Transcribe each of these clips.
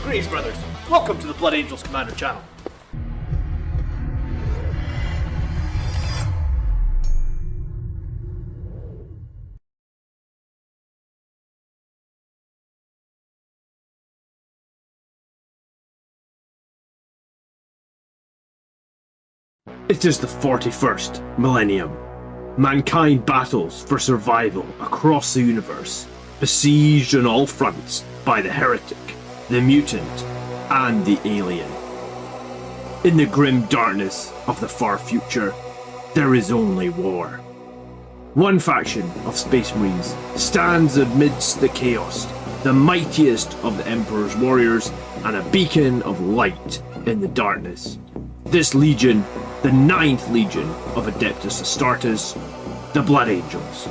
Greetings, brothers. Welcome to the Blood Angels Commander channel. It is the 41st millennium. Mankind battles for survival across the universe, besieged on all fronts by the heretic, the mutant, and the alien. In the grim darkness of the far future, there is only war. One faction of Space Marines stands amidst the chaos, the mightiest of the Emperor's warriors, and a beacon of light in the darkness. This legion, the 9th Legion of Adeptus Astartes, the Blood Angels.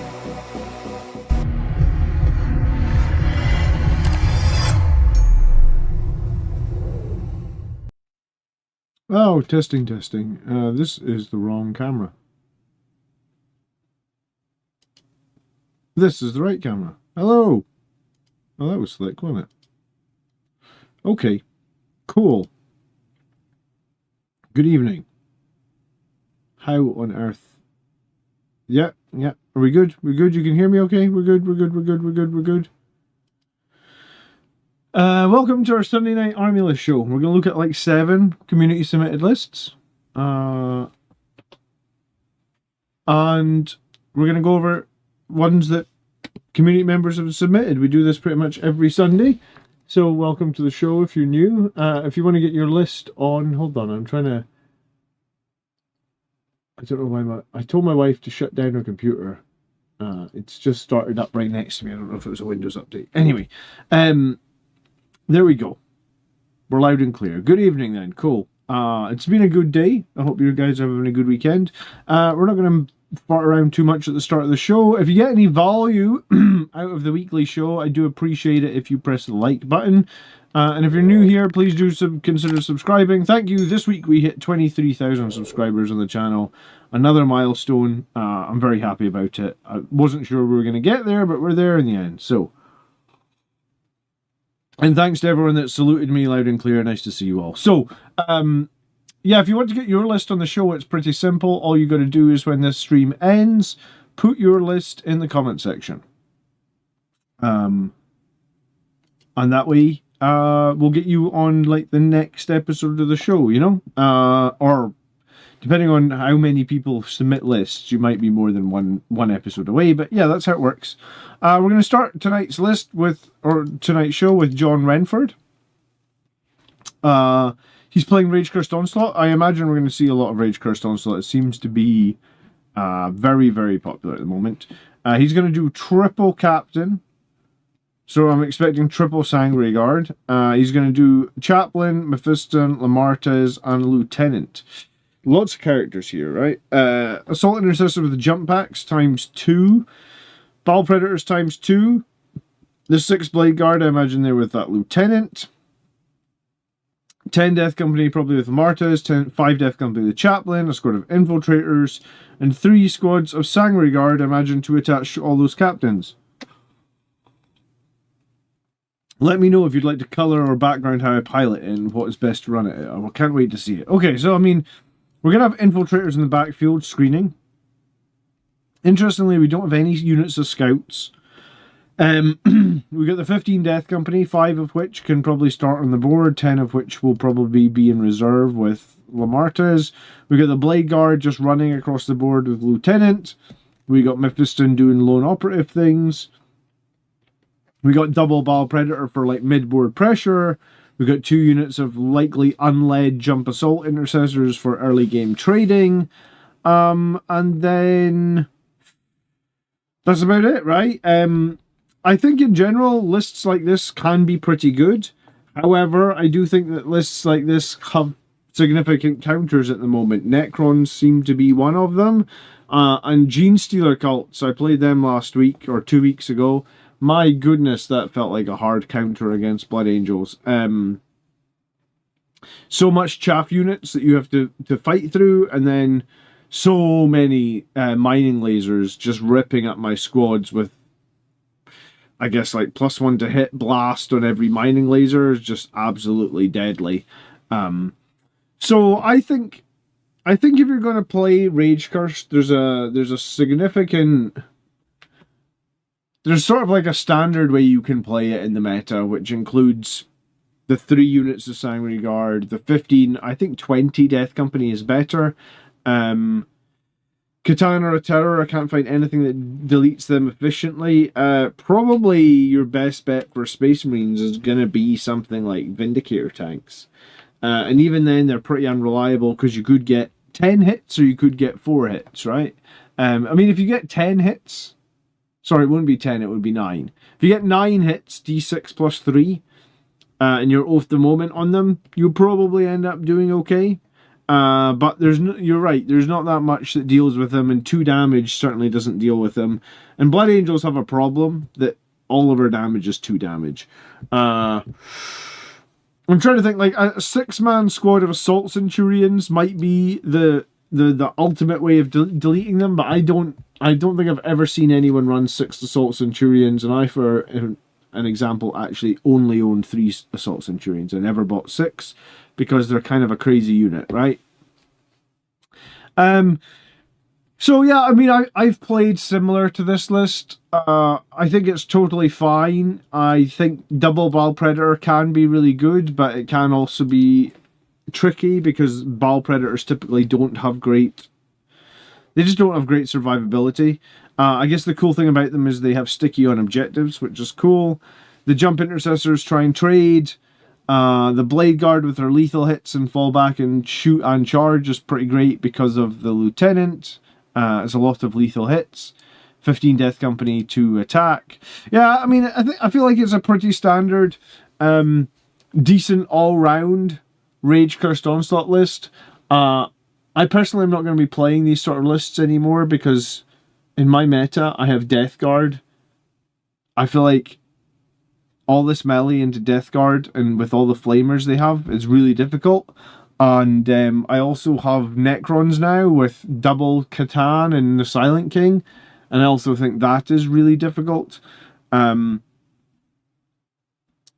Oh, testing. This is the wrong camera. This is the right camera. Hello! Oh, that was slick, wasn't it? Okay, cool. Good evening. How on earth? Yeah. Are we good? We're good? You can hear me okay? We're good. Welcome to our Sunday night Army List show. We're going to look at like 7 community submitted lists. And we're going to go over ones that community members have submitted. We do this pretty much every Sunday. So welcome to the show if you're new. If you want to get your list on... Hold on, I'm trying to... I don't know why I told my wife to shut down her computer. It's just started up right next to me. I don't know if it was a Windows update. Anyway, there we go. We're loud and clear. Good evening then. Cool. It's been a good day. I hope you guys are having a good weekend. We're not going to fart around too much at the start of the show. If you get any value out of the weekly show, I do appreciate it if you press the like button. And if you're new here, please do consider subscribing. Thank you. This week we hit 23,000 subscribers on the channel. Another milestone. I'm very happy about it. I wasn't sure we were going to get there, but we're there in the end. So, and thanks to everyone that saluted me loud and clear. Nice to see you all. So, yeah, if you want to get your list on the show, it's pretty simple. All you got to do is when this stream ends, put your list in the comment section. And that way, we'll get you on like the next episode of the show, you know? Or depending on how many people submit lists, you might be more than one episode away. But yeah, that's how it works. We're going to start tonight's tonight's show with John Renford. He's playing Rage Cursed Onslaught. I imagine we're going to see a lot of Rage Cursed Onslaught. It seems to be very, very popular at the moment. He's going to do triple Captain. So I'm expecting triple Sanguinary Guard. He's going to do Chaplain, Mephiston, Lamartez, and Lieutenant. Lots of characters here, right? Assault Intercessor with the jump packs ×2. Ball Predators ×2. The 6 Blade Guard, I imagine they're with that Lieutenant. 10 Death Company, probably with Lamartez. 5 Death Company with the Chaplain. A squad of Infiltrators. And 3 squads of Sanguinary Guard, I imagine, to attach to all those captains. Let me know if you'd like to colour or background how I pilot and what is best to run it. I can't wait to see it. Okay, so I mean, we're going to have Infiltrators in the backfield screening. Interestingly, we don't have any units of Scouts. We got the 15 Death Company, 5 of which can probably start on the board, 10 of which will probably be in reserve with Lamartez. We got the Blade Guard just running across the board with Lieutenant. We got Mephiston doing lone operative things. We got double Ball Predator for like mid-board pressure. We got 2 units of likely unled jump assault intercessors for early game trading. And then that's about it, right? I think in general, lists like this can be pretty good. However, I do think that lists like this have significant counters at the moment. Necrons seem to be one of them. And Gene Stealer Cults, I played them last week or 2 weeks ago. My goodness, that felt like a hard counter against Blood Angels. So much chaff units that you have to fight through, and then so many mining lasers just ripping up my squads with, I guess, like +1 to hit blast on every mining laser is just absolutely deadly. So I think if you're going to play Rage Curse, there's a significant... There's sort of like a standard way you can play it in the meta, which includes the 3 units of Sanguinary Guard, the 15, I think 20 Death Company is better. Katana or Terror, I can't find anything that deletes them efficiently. Probably your best bet for Space Marines is going to be something like Vindicator tanks. And even then, they're pretty unreliable because you could get 10 hits or you could get 4 hits, right? I mean, if you get 10 hits... Sorry, it wouldn't be 10, it would be 9. If you get 9 hits, D6 +3, and you're off the moment on them, you'll probably end up doing okay. But you're right, there's not that much that deals with them, and 2 damage certainly doesn't deal with them. And Blood Angels have a problem that all of our damage is 2 damage. I'm trying to think, like, a 6-man squad of Assault Centurions might be the ultimate way of deleting them, but I don't think I've ever seen anyone run 6 Assault Centurions, and I, for an example, actually only own 3 Assault Centurions. I never bought 6 because they're kind of a crazy unit, right? So yeah, I mean, I've played similar to this list. I think it's totally fine. I think Double Ball Predator can be really good, but it can also be tricky because Ball Predators typically don't have great... They just don't have great survivability. I guess the cool thing about them is they have sticky on objectives, which is cool. The Jump Intercessors try and trade. The Blade Guard with their lethal hits and fall back and shoot and charge is pretty great because of the Lieutenant. It's a lot of lethal hits. 15 Death Company to attack. Yeah, I mean, I feel like it's a pretty standard decent all-round Rage Cursed Onslaught list. I personally am not going to be playing these sort of lists anymore because in my meta, I have Death Guard. I feel like all this melee into Death Guard and with all the flamers they have is really difficult. And I also have Necrons now with double Catan and the Silent King. And I also think that is really difficult.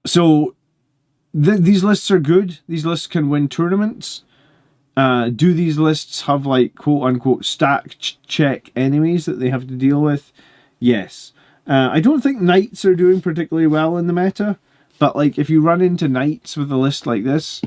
So these lists are good. These lists can win tournaments. Do these lists have like quote-unquote stack check enemies that they have to deal with? Yes. I don't think knights are doing particularly well in the meta, but like if you run into knights with a list like this,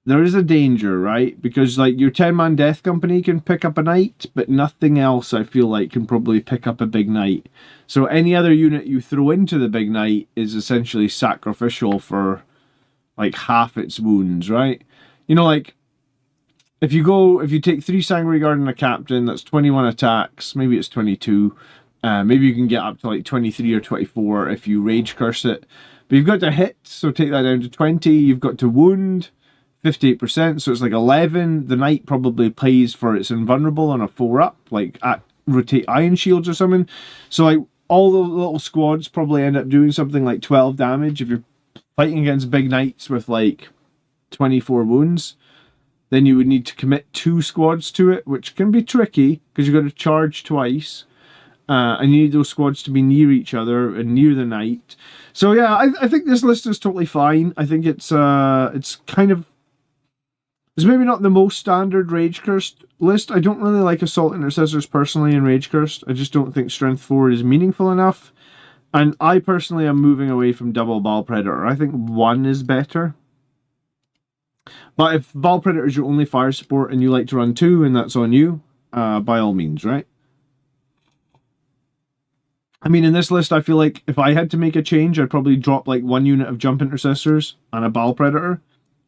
there is a danger, right? Because like your 10-man death company can pick up a knight, but nothing else I feel like can probably pick up a big knight. So any other unit you throw into the big knight is essentially sacrificial for like half its wounds, right? You know, like if you take 3 Sanguinary Guard and a captain, that's 21 attacks, maybe it's 22. Maybe you can get up to like 23 or 24 if you Rage Curse it. But you've got to hit, so take that down to 20. You've got to wound, 58%, so it's like 11. The knight probably plays for its invulnerable on a 4-up, like at rotate Iron Shields or something. So like all the little squads probably end up doing something like 12 damage. If you're fighting against big knights with like 24 wounds, then you would need to commit 2 squads to it, which can be tricky because you've got to charge twice. And you need those squads to be near each other and near the knight. So yeah, I think this list is totally fine. I think it's kind of... It's maybe not the most standard Rage Cursed list. I don't really like Assault Intercessors personally in Rage Cursed. I just don't think Strength 4 is meaningful enough. And I personally am moving away from double Ball Predator. I think 1 is better. But if Ball Predator is your only fire support and you like to run 2 and that's on you, by all means, right? I mean, in this list, I feel like if I had to make a change, I'd probably drop like 1 unit of Jump Intercessors and a Ball Predator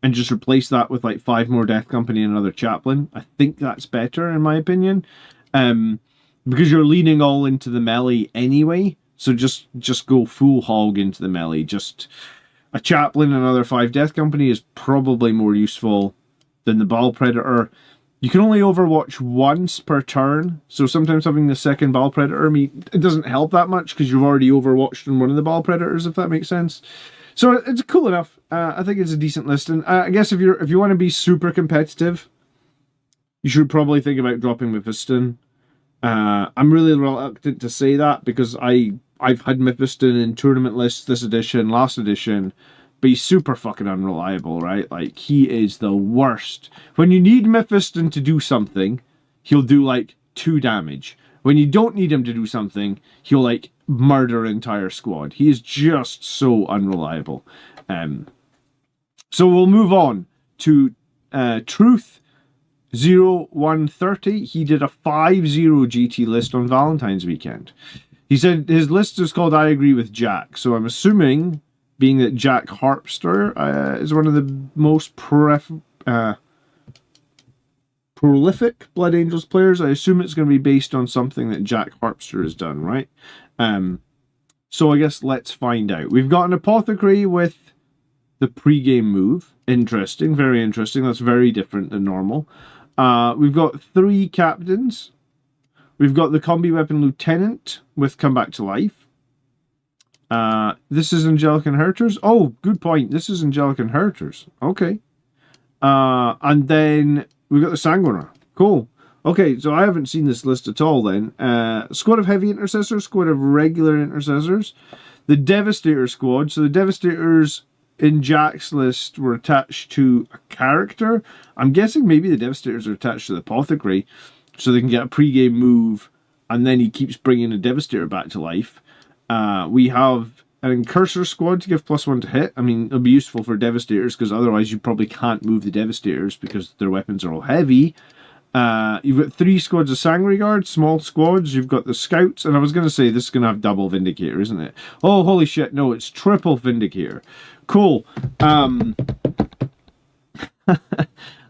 and just replace that with like 5 more Death Company and another Chaplain. I think that's better, in my opinion. Because you're leaning all into the melee anyway. So just go full hog into the melee. Just a Chaplain and another 5 Death Company is probably more useful than the Ball Predator. You can only overwatch once per turn, so sometimes having the second Ball Predator, it doesn't help that much because you've already overwatched on one of the Ball Predators, if that makes sense. So it's cool enough. I think it's a decent list, and I guess if you want to be super competitive, you should probably think about dropping Mephiston. I'm really reluctant to say that because I've had Mephiston in tournament lists this edition, last edition. But he's super fucking unreliable, right? Like, he is the worst. When you need Mephiston to do something, he'll do, like, 2 damage. When you don't need him to do something, he'll, like, murder an entire squad. He is just so unreliable. So we'll move on to Truth 0130. He did a 5-0 GT list on Valentine's weekend. He said his list is called I Agree with Jack. So I'm assuming... being that Jack Harpster is one of the most prolific Blood Angels players, I assume it's going to be based on something that Jack Harpster has done, right? So I guess let's find out. We've got an Apothecary with the pre-game move. Interesting, very interesting. That's very different than normal. We've got 3 captains. We've got the Combi Weapon Lieutenant with Come Back to Life. This is Angelic Inheritors. Oh, good point. This is Angelic Inheritors. Okay. And then we've got the Sanguinary. Cool. Okay, so I haven't seen this list at all then. Squad of Heavy Intercessors, squad of Regular Intercessors, the Devastator squad. So the Devastators in Jack's list were attached to a character. I'm guessing maybe the Devastators are attached to the Apothecary so they can get a pre-game move and then he keeps bringing a Devastator back to life. We have an Incursor squad to give +1 to hit. I mean, it'll be useful for Devastators because otherwise you probably can't move the Devastators because their weapons are all heavy. You've got 3 squads of Sanguinary Guard, small squads. You've got the Scouts, and I was going to say this is going to have double Vindicator, isn't it? Oh, holy shit, no, it's triple Vindicator. Cool.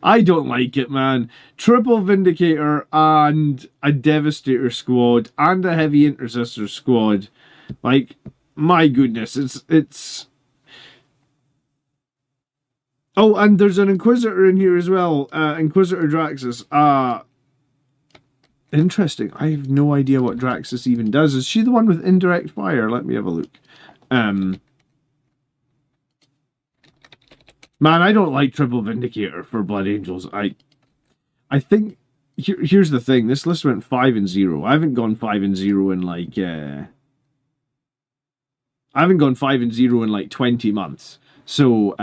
I don't like it, man. Triple Vindicator and a Devastator squad and a Heavy Intercessor squad. Like, my goodness, it's Oh, and there's an Inquisitor in here as well. Inquisitor Draxus. Interesting. I have no idea what Draxus even does. Is she the one with indirect fire? Let me have a look. Man, I don't like Triple Vindicator for Blood Angels. I think here's the thing. This list went 5 and 0. I haven't gone 5 and 0 in like I haven't gone 5 and 0 in like 20 months. So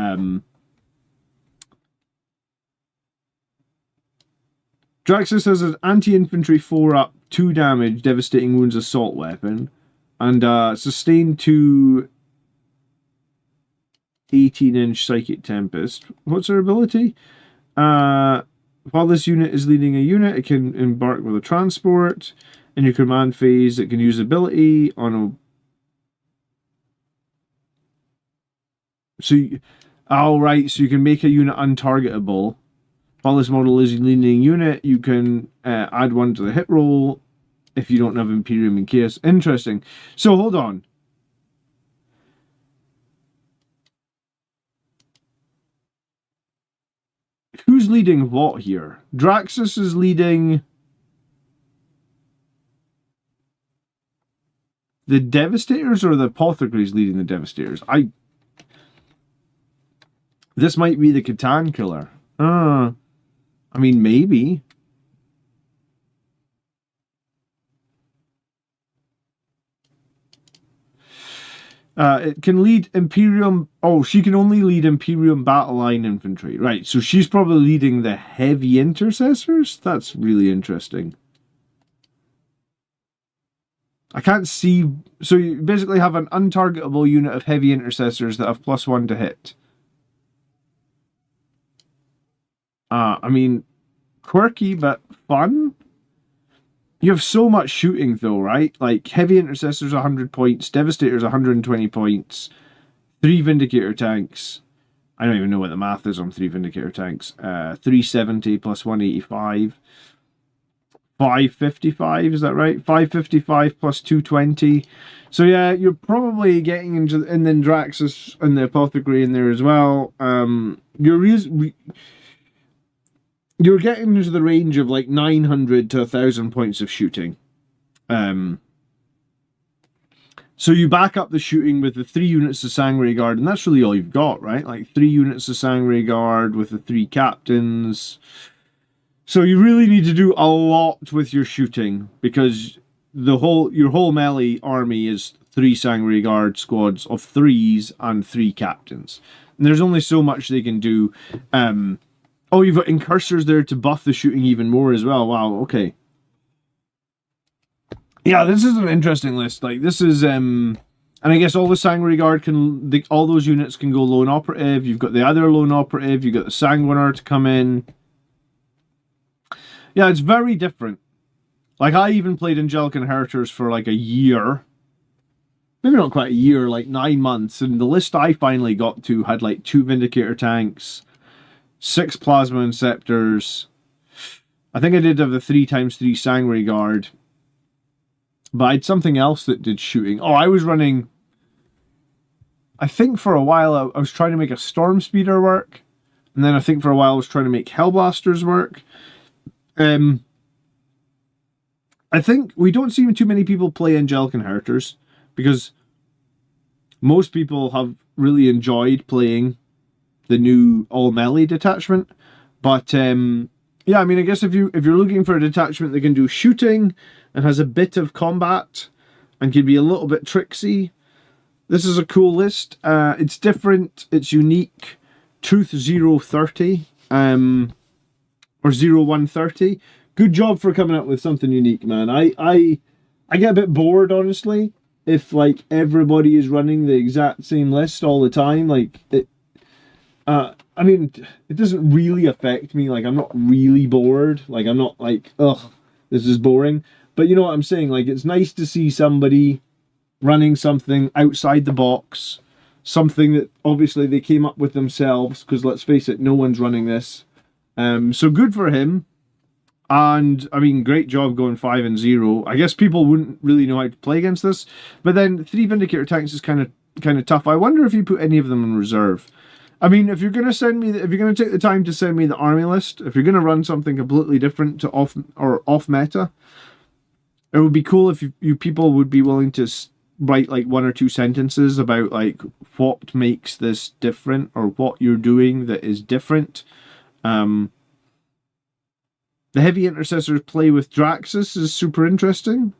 Draxus has an anti-infantry 4-up, 2 damage, devastating wounds assault weapon, and sustained 2 18-inch Psychic Tempest. What's her ability? While this unit is leading a unit, it can embark with a transport. In your command phase, it can use ability on a... So you can make a unit untargetable. While this model is a leading unit, you can add 1 to the hit roll if you don't have Imperium and Chaos. Interesting. So, hold on. Who's leading what here? Draxus is leading the Devastators, or the Apothecaries leading the Devastators? This might be the Catan killer. I mean, maybe. It can lead Imperium... Oh, she can only lead Imperium Battle Line Infantry. Right, so she's probably leading the Heavy Intercessors? That's really interesting. I can't see... So you basically have an untargetable unit of Heavy Intercessors that have +1 to hit. I mean, quirky but fun. You have so much shooting though, right? Like, Heavy Intercessors 100 points, Devastators 120 points, 3 Vindicator tanks. I don't even know what the math is on 3 Vindicator tanks. 370 plus 185. 555, is that right? 555 plus 220. So yeah, you're probably getting into... And then Draxus and the Apothecary in there as well. You're getting into the range of like 900 to 1,000 points of shooting. So you back up the shooting with the 3 units of Sanguinary Guard, and that's really all you've got, right? Like 3 units of Sanguinary Guard with the 3 captains. So you really need to do a lot with your shooting, because your whole melee army is 3 Sanguinary Guard squads of 3s and 3 captains. And there's only so much they can do. Oh, you've got incursors there to buff the shooting even more as well. Wow, okay. Yeah, this is an interesting list. Like, this is... and I guess all the Sanguinary Guard all those units can go lone operative. You've got the other lone operative. You've got the Sanguinar to come in. Yeah, it's very different. Like, I even played Angelic Inheritors for like a year. Maybe not quite a year, like 9 months. And the list I finally got to had like 2 Vindicator tanks, 6 Plasma Inceptors. I think I did have the 3x3 Sanguinary Guard. But I had something else that did shooting. Oh, I was running... I think for a while I was trying to make a Storm Speeder work. And then I think for a while I was trying to make Hellblasters work. I think we don't see too many people play Angelic Inheritors, because most people have really enjoyed playing the new all melee detachment. But yeah, I mean, I guess if you're looking for a detachment that can do shooting and has a bit of combat and can be a little bit tricksy, this is a cool list. It's different, it's unique. Truth 030 or 0130. Good job for coming up with something unique, man. I get a bit bored, honestly, if like everybody is running the exact same list all the time. Like it, I mean, it doesn't really affect me. Like, I'm not really bored. Like, I'm not like, ugh, this is boring. But you know what I'm saying? Like, it's nice to see somebody running something outside the box, something that obviously they came up with themselves, because let's face it, no one's running this. So good for him. And I mean, great job going 5 and 0. I guess people wouldn't really know how to play against this, but then 3 Vindicator tanks is kind of tough. I wonder if you put any of them in reserve. I mean, if you're going to take the time to send me the army list, if you're going to run something completely different to off meta, it would be cool if you people would be willing to write like 1 or 2 sentences about like what makes this different or what you're doing that is different. The heavy intercessors play with Draxus is super interesting.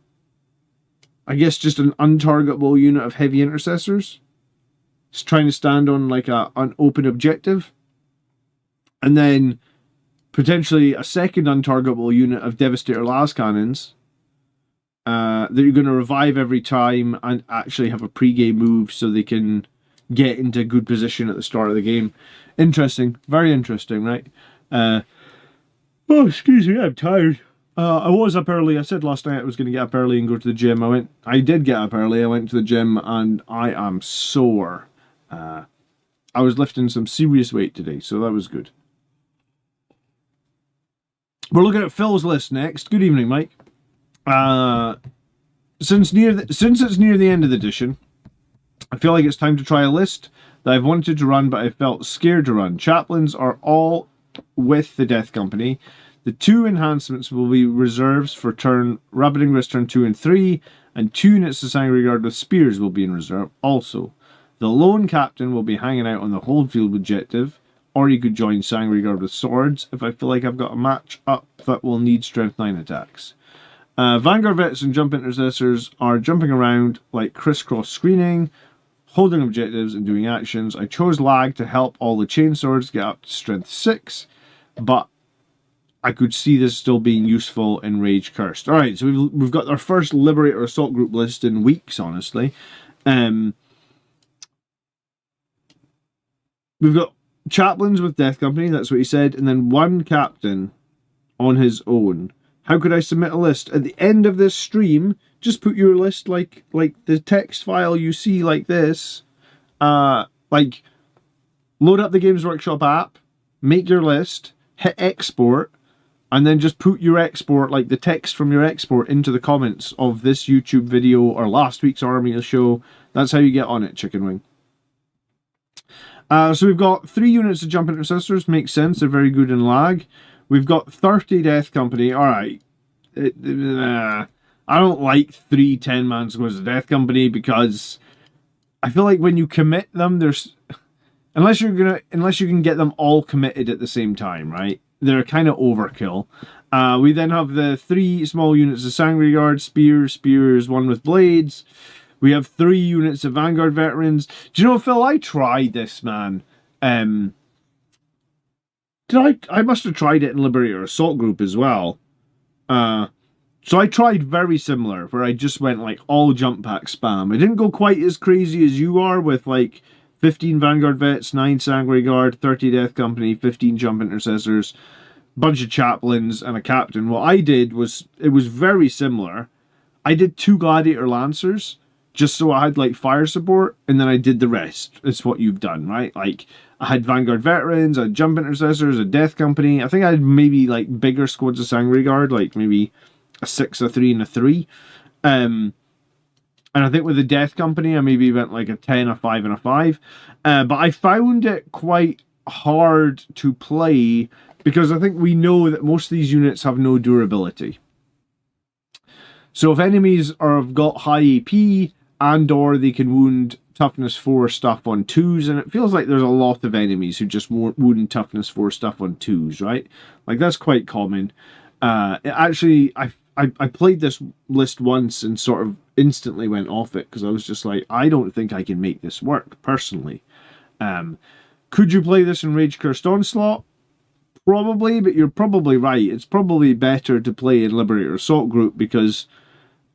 I guess just an untargetable unit of heavy intercessors. It's trying to stand on like an open objective. And then potentially a second untargetable unit of Devastator las cannons that you're going to revive every time and actually have a pre-game move so they can get into good position at the start of the game. Interesting. Very interesting, right? Oh, excuse me, I'm tired. I was up early. I said last night I was going to get up early and go to the gym. I did get up early. I went to the gym and I am sore. I was lifting some serious weight today, so that was good. We're looking at Phil's list next. Good evening, Mike. Since it's near the end of the edition, I feel like it's time to try a list that I've wanted to run, but I felt scared to run. Chaplains are all with the Death Company. The 2 enhancements will be reserves for Rapid Ingress turn 2 and 3, and 2 units of Sanguinary Guard with spears will be in reserve also. The lone captain will be hanging out on the hold field objective, or you could join Sanguinary Guard with swords if I feel like I've got a match up that will need strength 9 attacks. Vanguard vets and jump intercessors are jumping around like crisscross screening, holding objectives and doing actions. I chose lag to help all the chainswords get up to strength 6, but I could see this still being useful in Rage Cursed. Alright, so we've got our first Liberator Assault Group list in weeks, honestly. We've got chaplains with Death Company, that's what he said, and then 1 captain on his own. How could I submit a list? At the end of this stream, just put your list like the text file you see like this. Like, load up the Games Workshop app, make your list, hit export, and then just put your export, like the text from your export, into the comments of this YouTube video or last week's Army show. That's how you get on it, Chicken Wing. So we've got 3 units of Jump Intercessors. Makes sense. They're very good in lag. We've got 30 Death Company. Alright. I don't like 3 10-man squads of Death Company because I feel like when you commit them, there's... Unless you can get them all committed at the same time, right? They're kind of overkill. We then have the 3 small units of Sanguinary Guard, spears, 1 with blades. We have 3 units of Vanguard veterans. Do you know, Phil, I tried this, man. I must have tried it in Liberator Assault Group as well. So I tried very similar, where I just went like all jump pack spam. I didn't go quite as crazy as you are with like 15 Vanguard vets, 9 Sanguinary Guard, 30 Death Company, 15 Jump Intercessors, bunch of chaplains, and a captain. What I did was, it was very similar. I did 2 Gladiator Lancers, just so I had like fire support, and then I did the rest. It's what you've done, right? Like, I had Vanguard Veterans, I had Jump Intercessors, a Death Company. I think I had maybe like bigger squads of Sanguinary Guard, like maybe a 6, a 3, and a 3. And I think with the Death Company, I maybe went like a 10, a 5, and a 5. But I found it quite hard to play because I think we know that most of these units have no durability. So if enemies have got high AP and or they can wound toughness 4 stuff on 2s, and it feels like there's a lot of enemies who just wound toughness 4 stuff on 2s, right? Like, that's quite common. Actually, I played this list once and sort of instantly went off it because I was just like, I don't think I can make this work, personally. Could you play this in Rage Cursed Onslaught? Probably, but you're probably right. It's probably better to play in Liberator Assault Group because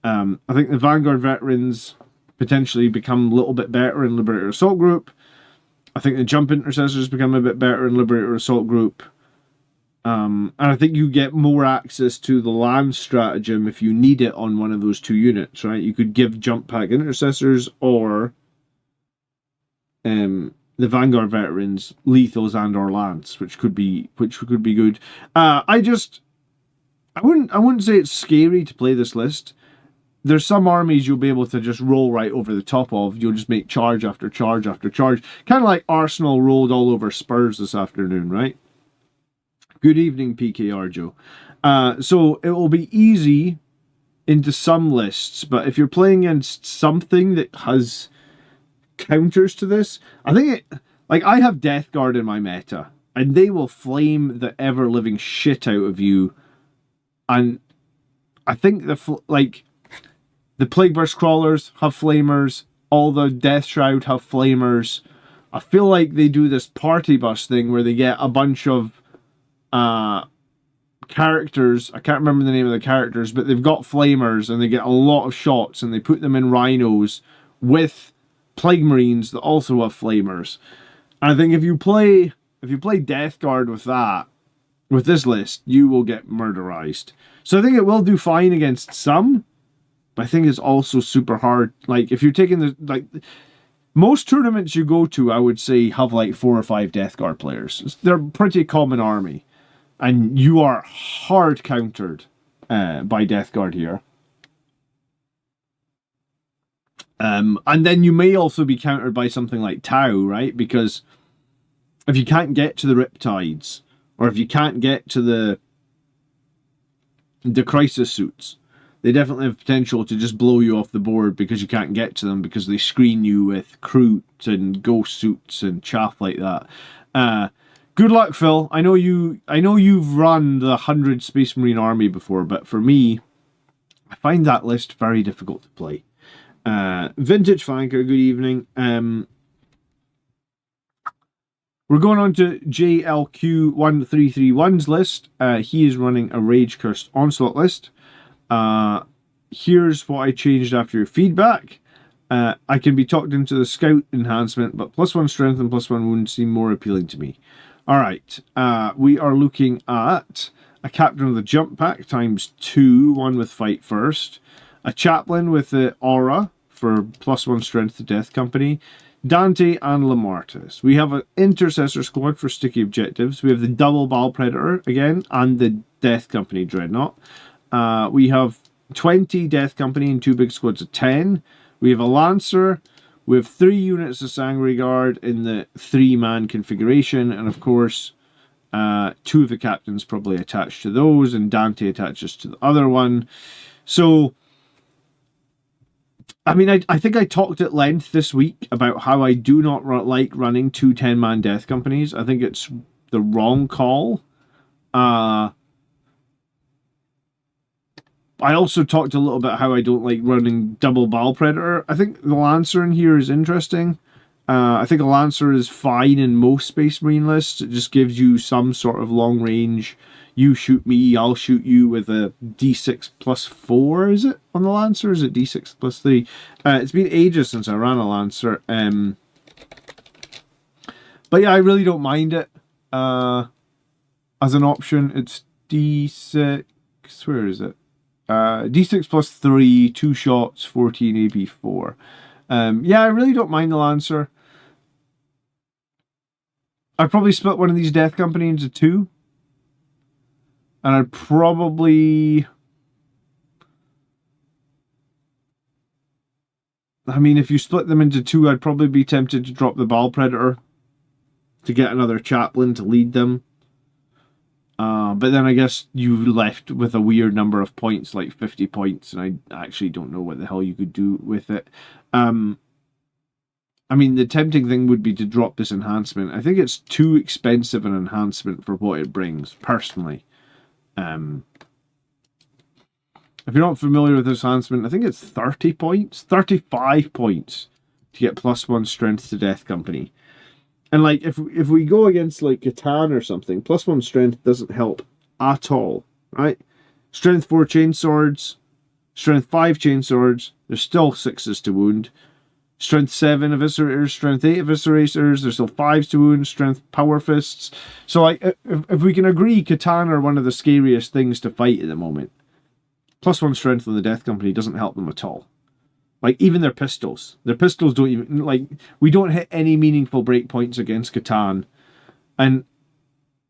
I think the Vanguard Veterans potentially become a little bit better in Liberator Assault Group. I think the Jump Intercessors become a bit better in Liberator Assault Group. And I think you get more access to the land stratagem if you need it on one of those 2 units, right? You could give Jump Pack Intercessors or the Vanguard Veterans lethals and or lance, which could be good. I wouldn't say it's scary to play this list. there's some armies you'll be able to just roll right over the top of. You'll just make charge after charge after charge. Kind of like Arsenal rolled all over Spurs this afternoon, right? Good evening, PKR Joe. So it will be easy into some lists, but if you're playing against something that has counters to this, I think it... Like, I have Death Guard in my meta, and they will flame the ever-living shit out of you. And I think the Plague Burst Crawlers have flamers, all the Death Shroud have flamers. I feel like they do this party bus thing where they get a bunch of characters. I can't remember the name of the characters, but they've got flamers and they get a lot of shots and they put them in rhinos with Plague Marines that also have flamers. And I think if you play Death Guard with that, with this list, you will get murderized. So I think it will do fine against some, but I think it's also super hard. Like, if you're taking the, most tournaments you go to, I would say, have like 4 or 5 Death Guard players. They're a pretty common army. And you are hard countered by Death Guard here. And then you may also be countered by something like Tau, right? Because if you can't get to the Riptides, or if you can't get to the Crisis Suits, they definitely have potential to just blow you off the board because you can't get to them because they screen you with Kroot and Ghost Suits and chaff like that. Good luck, Phil. I know you've run the 100 Space Marine army before, but for me, I find that list very difficult to play. Vintage Flanker, good evening. We're going on to JLQ1331's list. He is running a Rage Cursed Onslaught list. Here's what I changed after your feedback. I can be talked into the Scout enhancement, but +1 strength and +1 wound seem more appealing to me. Alright, we are looking at a Captain of the Jump Pack ×2, one with Fight First. A Chaplain with the Aura for +1 strength to Death Company. Dante and Lamartis. We have an Intercessor Squad for sticky objectives. We have the double Ball Predator again, and the Death Company Dreadnought. We have 20 Death Company and 2 big squads of 10. We have a Lancer. We have 3 units of Sanguinary Guard in the 3-man configuration, and of course, 2 of the captains probably attached to those, and Dante attaches to the other one. So, I mean, I think I talked at length this week about how I do not like running 2 10-man Death Companies. I think it's the wrong call. I also talked a little about how I don't like running double Ball Predator. I think the Lancer in here is interesting. I think a Lancer is fine in most Space Marine lists. It just gives you some sort of long range. You shoot me, I'll shoot you with a D6 +4, is it, on the Lancer? Is it D6 +3? It's been ages since I ran a Lancer. But yeah, I really don't mind it. As an option, it's D6... Where is it? D6 +3, 2 shots, 14 AP4. Yeah, I really don't mind the Lancer. I'd probably split one of these Death Company into 2. And I'd probably... I mean, if you split them into 2, I'd probably be tempted to drop the Ball Predator to get another Chaplain to lead them. But then I guess you left with a weird number of points, like 50 points, and I actually don't know what the hell you could do with it. I mean, the tempting thing would be to drop this enhancement. I think it's too expensive an enhancement for what it brings, personally. If you're not familiar with this enhancement, I think it's 30 points, 35 points to get +1 strength to Death Company. And like, if we go against like Catan or something, +1 strength doesn't help at all, right? Strength 4 chainswords, strength 5 chainswords, there's still 6s to wound. Strength 7 eviscerators, strength 8 eviscerators, there's still 5s to wound, strength power fists. So like, if we can agree Catan are one of the scariest things to fight at the moment, +1 strength on the Death Company doesn't help them at all. Like, even their pistols don't even, like, we don't hit any meaningful breakpoints against Catan. And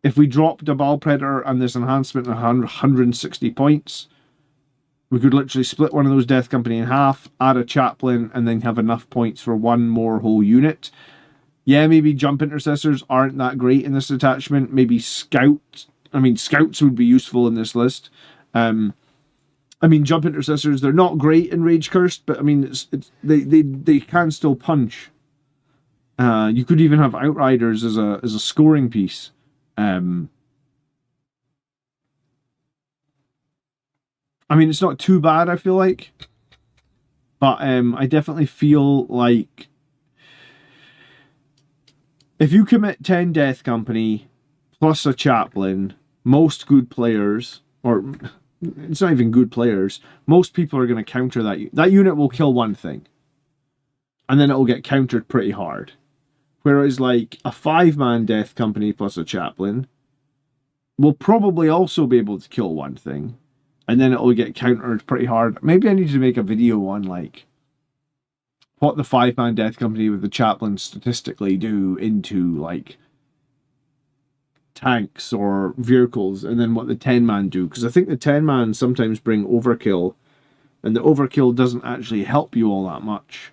if we dropped a Ball Predator and this enhancement at 160 points, We could literally split one of those Death Company in half, add a chaplain, and then have enough points for one more whole unit. Yeah, maybe jump intercessors aren't that great in this attachment. Maybe scouts. I mean, scouts would be useful in this list. I mean, jump intercessors, they're not great in Rage Cursed, but I mean, they can still punch. You could even have Outriders as a scoring piece. I mean, it's not too bad, I feel like. But I definitely feel like if you commit 10 Death Company plus a chaplain, most good players, or it's not even good players, most people are going to counter that. That unit will kill one thing. And then it will get countered pretty hard. Whereas like a 5-man Death Company plus a chaplain will probably also be able to kill one thing. And then it will get countered pretty hard. Maybe I need to make a video on like what the 5-man Death Company with the chaplain statistically do into like tanks or vehicles, and then what the 10-man do, because I think the 10-man sometimes bring overkill, and the overkill doesn't actually help you all that much.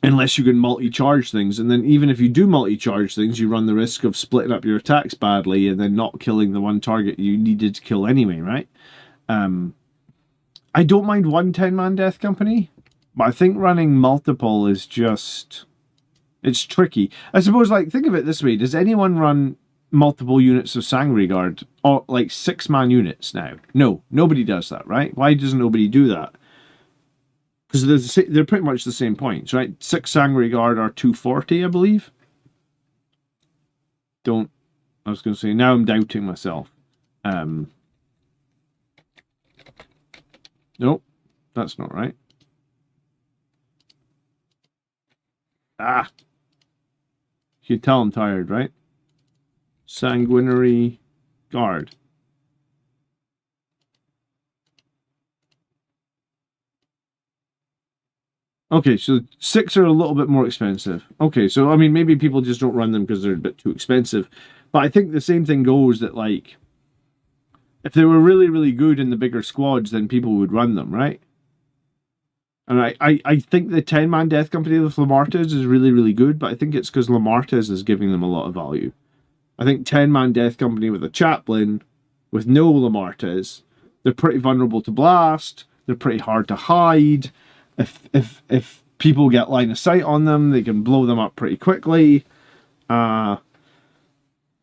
Unless you can multi-charge things, and then even if you do multi-charge things, you run the risk of splitting up your attacks badly and then not killing the one target you needed to kill anyway, right? I don't mind one 10-man Death Company, but I think running multiple is just... it's tricky. I suppose, like, think of it this way. Does anyone run multiple units of Sanguinary Guard? Or, like, 6-man units now? No, nobody does that, right? Why doesn't nobody do that? Because they're pretty much the same points, right? 6 Sanguinary Guard are 240, I believe. I was going to say, now I'm doubting myself. Nope, that's not right. Ah! You can tell I'm tired, right? Sanguinary Guard. Okay, so 6 are a little bit more expensive. Okay, so I mean, maybe people just don't run them because they're a bit too expensive. But I think the same thing goes that, like, if they were really, really good in the bigger squads, then people would run them, right? And I think the 10-man Death Company with Lamartes is really, really good, but I think it's because Lamartes is giving them a lot of value. I think 10-man Death Company with a chaplain, with no Lamartes, they're pretty vulnerable to blast, they're pretty hard to hide. If people get line of sight on them, they can blow them up pretty quickly.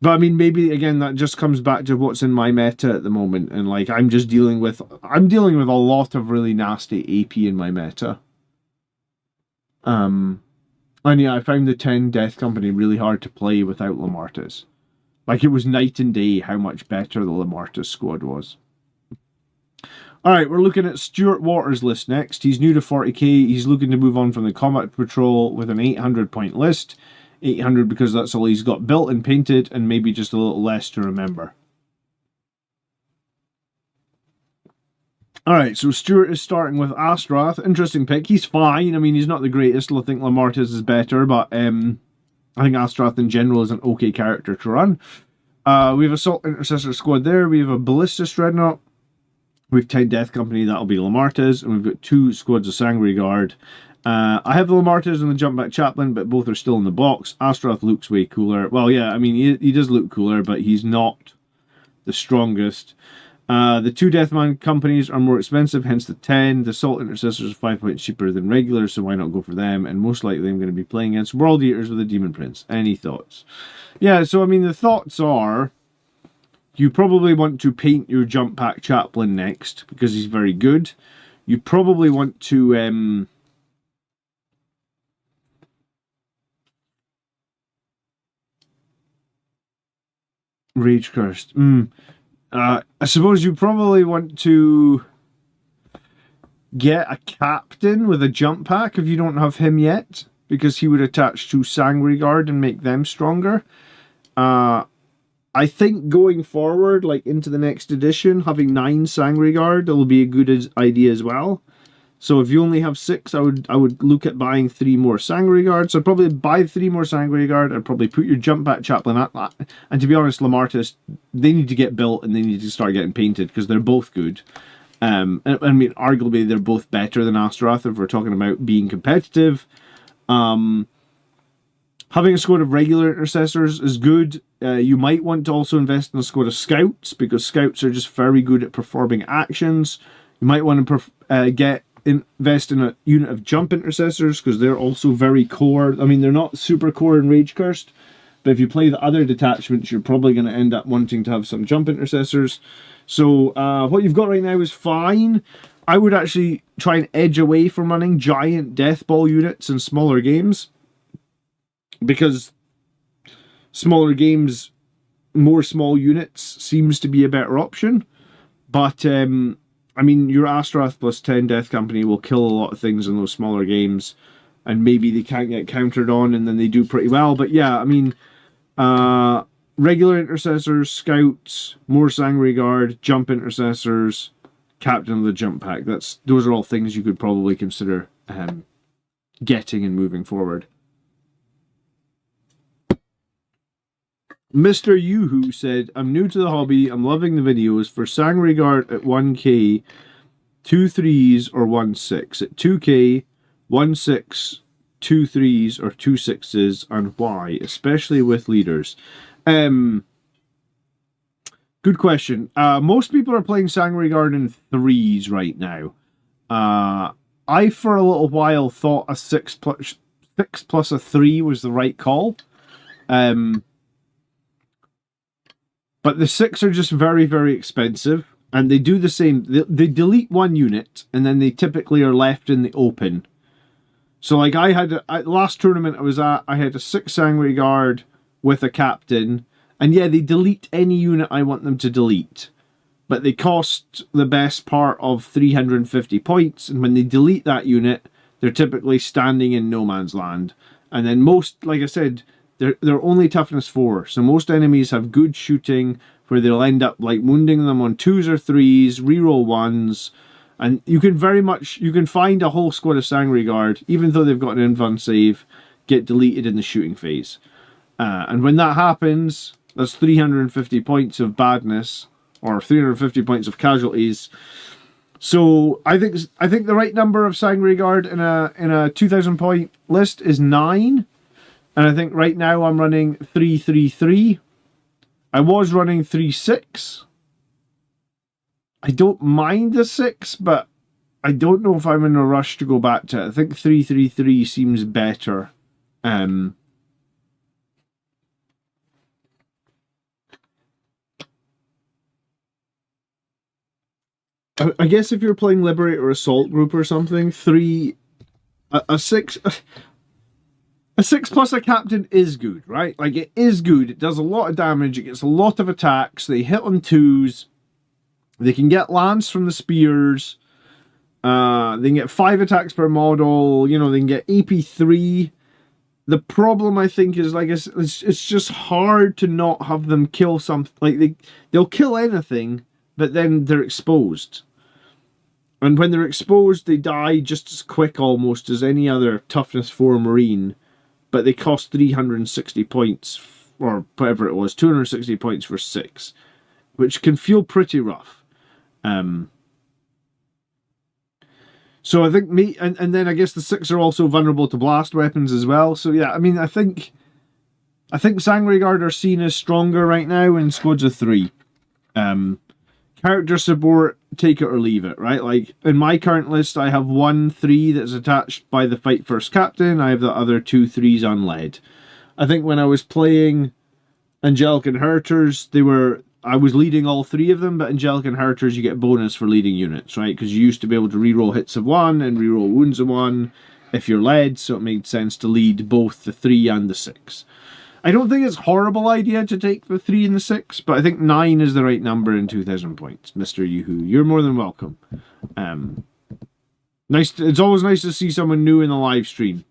But I mean, maybe again that just comes back to what's in my meta at the moment, and like I'm dealing with a lot of really nasty AP in my meta. And yeah, I found the 10 Death Company really hard to play without Lamartes. Like, it was night and day how much better the Lamartes squad was. Alright, we're looking at Stuart Waters' list next. He's new to 40k. He's looking to move on from the Combat Patrol with an 800 point list. 800 because that's all he's got built and painted, and maybe just a little less to remember. Alright, so Stuart is starting with Astrath. Interesting pick. He's fine. I mean, he's not the greatest. I think Lamartes is better, but I think Astrath in general is an okay character to run. We have Assault Intercessor squad there. We have a Ballistus Dreadnought. We have 10 Death Company. That'll be Lamartes. And we've got 2 squads of Sanguinary Guard. I have the Lamartes and the Jumpback Chaplain, but both are still in the box. Astrath looks way cooler. Well, yeah, I mean, he does look cooler, but he's not the strongest. The 2 Deathman companies are more expensive, hence the 10. The Assault Intercessors are 5 points cheaper than regular, so why not go for them? And most likely I'm going to be playing against World Eaters with a Demon Prince. Any thoughts? Yeah, so I mean, the thoughts are, you probably want to paint your Jump Pack Chaplain next, because he's very good. You probably want to... Rage Cursed. I suppose you probably want to get a captain with a jump pack if you don't have him yet, because he would attach to Sanguinary Guard and make them stronger. I think going forward, like into the next edition, having 9 Sanguinary Guard will be a good idea as well. So if you only have 6, I would look at buying 3 more Sanguinary Guards. I'd probably buy 3 more Sanguinary Guard. I'd probably put your Jump Back Chaplain at that. And to be honest, Lamartis, they need to get built and they need to start getting painted because they're both good. I mean, arguably they're both better than Astaroth if we're talking about being competitive. Having a squad of regular intercessors is good. You might want to also invest in a squad of scouts because scouts are just very good at performing actions. You might want to invest in a unit of jump intercessors because they're also very core. I mean, they're not super core and rage cursed, but if you play the other detachments, you're probably going to end up wanting to have some jump intercessors. So what you've got right now is fine. I would actually try and edge away from running giant death ball units in smaller games because smaller games, more small units seems to be a better option. But I mean, your Astaroth plus 10 Death Company will kill a lot of things in those smaller games, and maybe they can't get countered on, and then they do pretty well. But yeah, I mean, regular intercessors, scouts, more Sanguinary Guard, jump intercessors, captain of the jump pack. Those are all things you could probably consider getting and moving forward. Mr. Yoo-Hoo said, I'm new to the hobby, I'm loving the videos. For Sanguinary Guard at 1k, 2 3s or 1 6. At 2k, 1 6, 2 3s or 2 6s, and why? Especially with leaders. Good question. Most people are playing Sanguinary Guard in 3s right now. I, for a little while, thought a 6 plus a 3 was the right call. But the 6 are just very, very expensive. And they do the same. They delete 1 unit, and then they typically are left in the open. So, like, I had... last tournament I was at, I had a 6 Sanguinary Guard with a captain. And yeah, they delete any unit I want them to delete. But they cost the best part of 350 points. And when they delete that unit, they're typically standing in no man's land. And then most, like I said... They're only toughness 4, so most enemies have good shooting where they'll end up like wounding them on 2s or 3s, reroll 1s, and you can find a whole squad of Sanguinary Guard, even though they've got an invuln save, get deleted in the shooting phase. And when that happens, that's 350 points of badness, or 350 points of casualties. So I think the right number of Sanguinary Guard in a 2,000 point list is 9. And I think right now I'm running 3-3-3. I was running 3-6. I don't mind the 6, but I don't know if I'm in a rush to go back to it. I think 3-3-3 seems better. I guess if you're playing Liberator Assault Group or something, a 6... A 6 plus a captain is good, right? Like, it is good. It does a lot of damage. It gets a lot of attacks. They hit on 2s. They can get lance from the spears. They can get 5 attacks per model. You know, they can get AP 3. The problem, I think, is, like, it's just hard to not have them kill something. Like, they'll kill anything, but then they're exposed. And when they're exposed, they die just as quick, almost, as any other toughness 4 Marine. But they cost 360 points, or whatever it was, 260 points for 6, which can feel pretty rough. So I think and then I guess the 6 are also vulnerable to blast weapons as well. So yeah, I mean, I think Sanguinary Guard are seen as stronger right now in squads of 3. Character support, take it or leave it, right? Like, in my current list, I have 1 3 that's attached by the Fight First Captain. I have the other 2 3s unled. I think when I was playing Angelic inheritors, I was leading all 3 of them, but Angelic inheritors, you get bonus for leading units, right? Because you used to be able to reroll hits of 1 and reroll wounds of 1 if you're led, so it made sense to lead both the 3 and the 6. I don't think it's a horrible idea to take the 3 and the 6, but I think 9 is the right number in 2,000 points, Mr. Yoo-Hoo. You're more than welcome. It's always nice to see someone new in the live stream.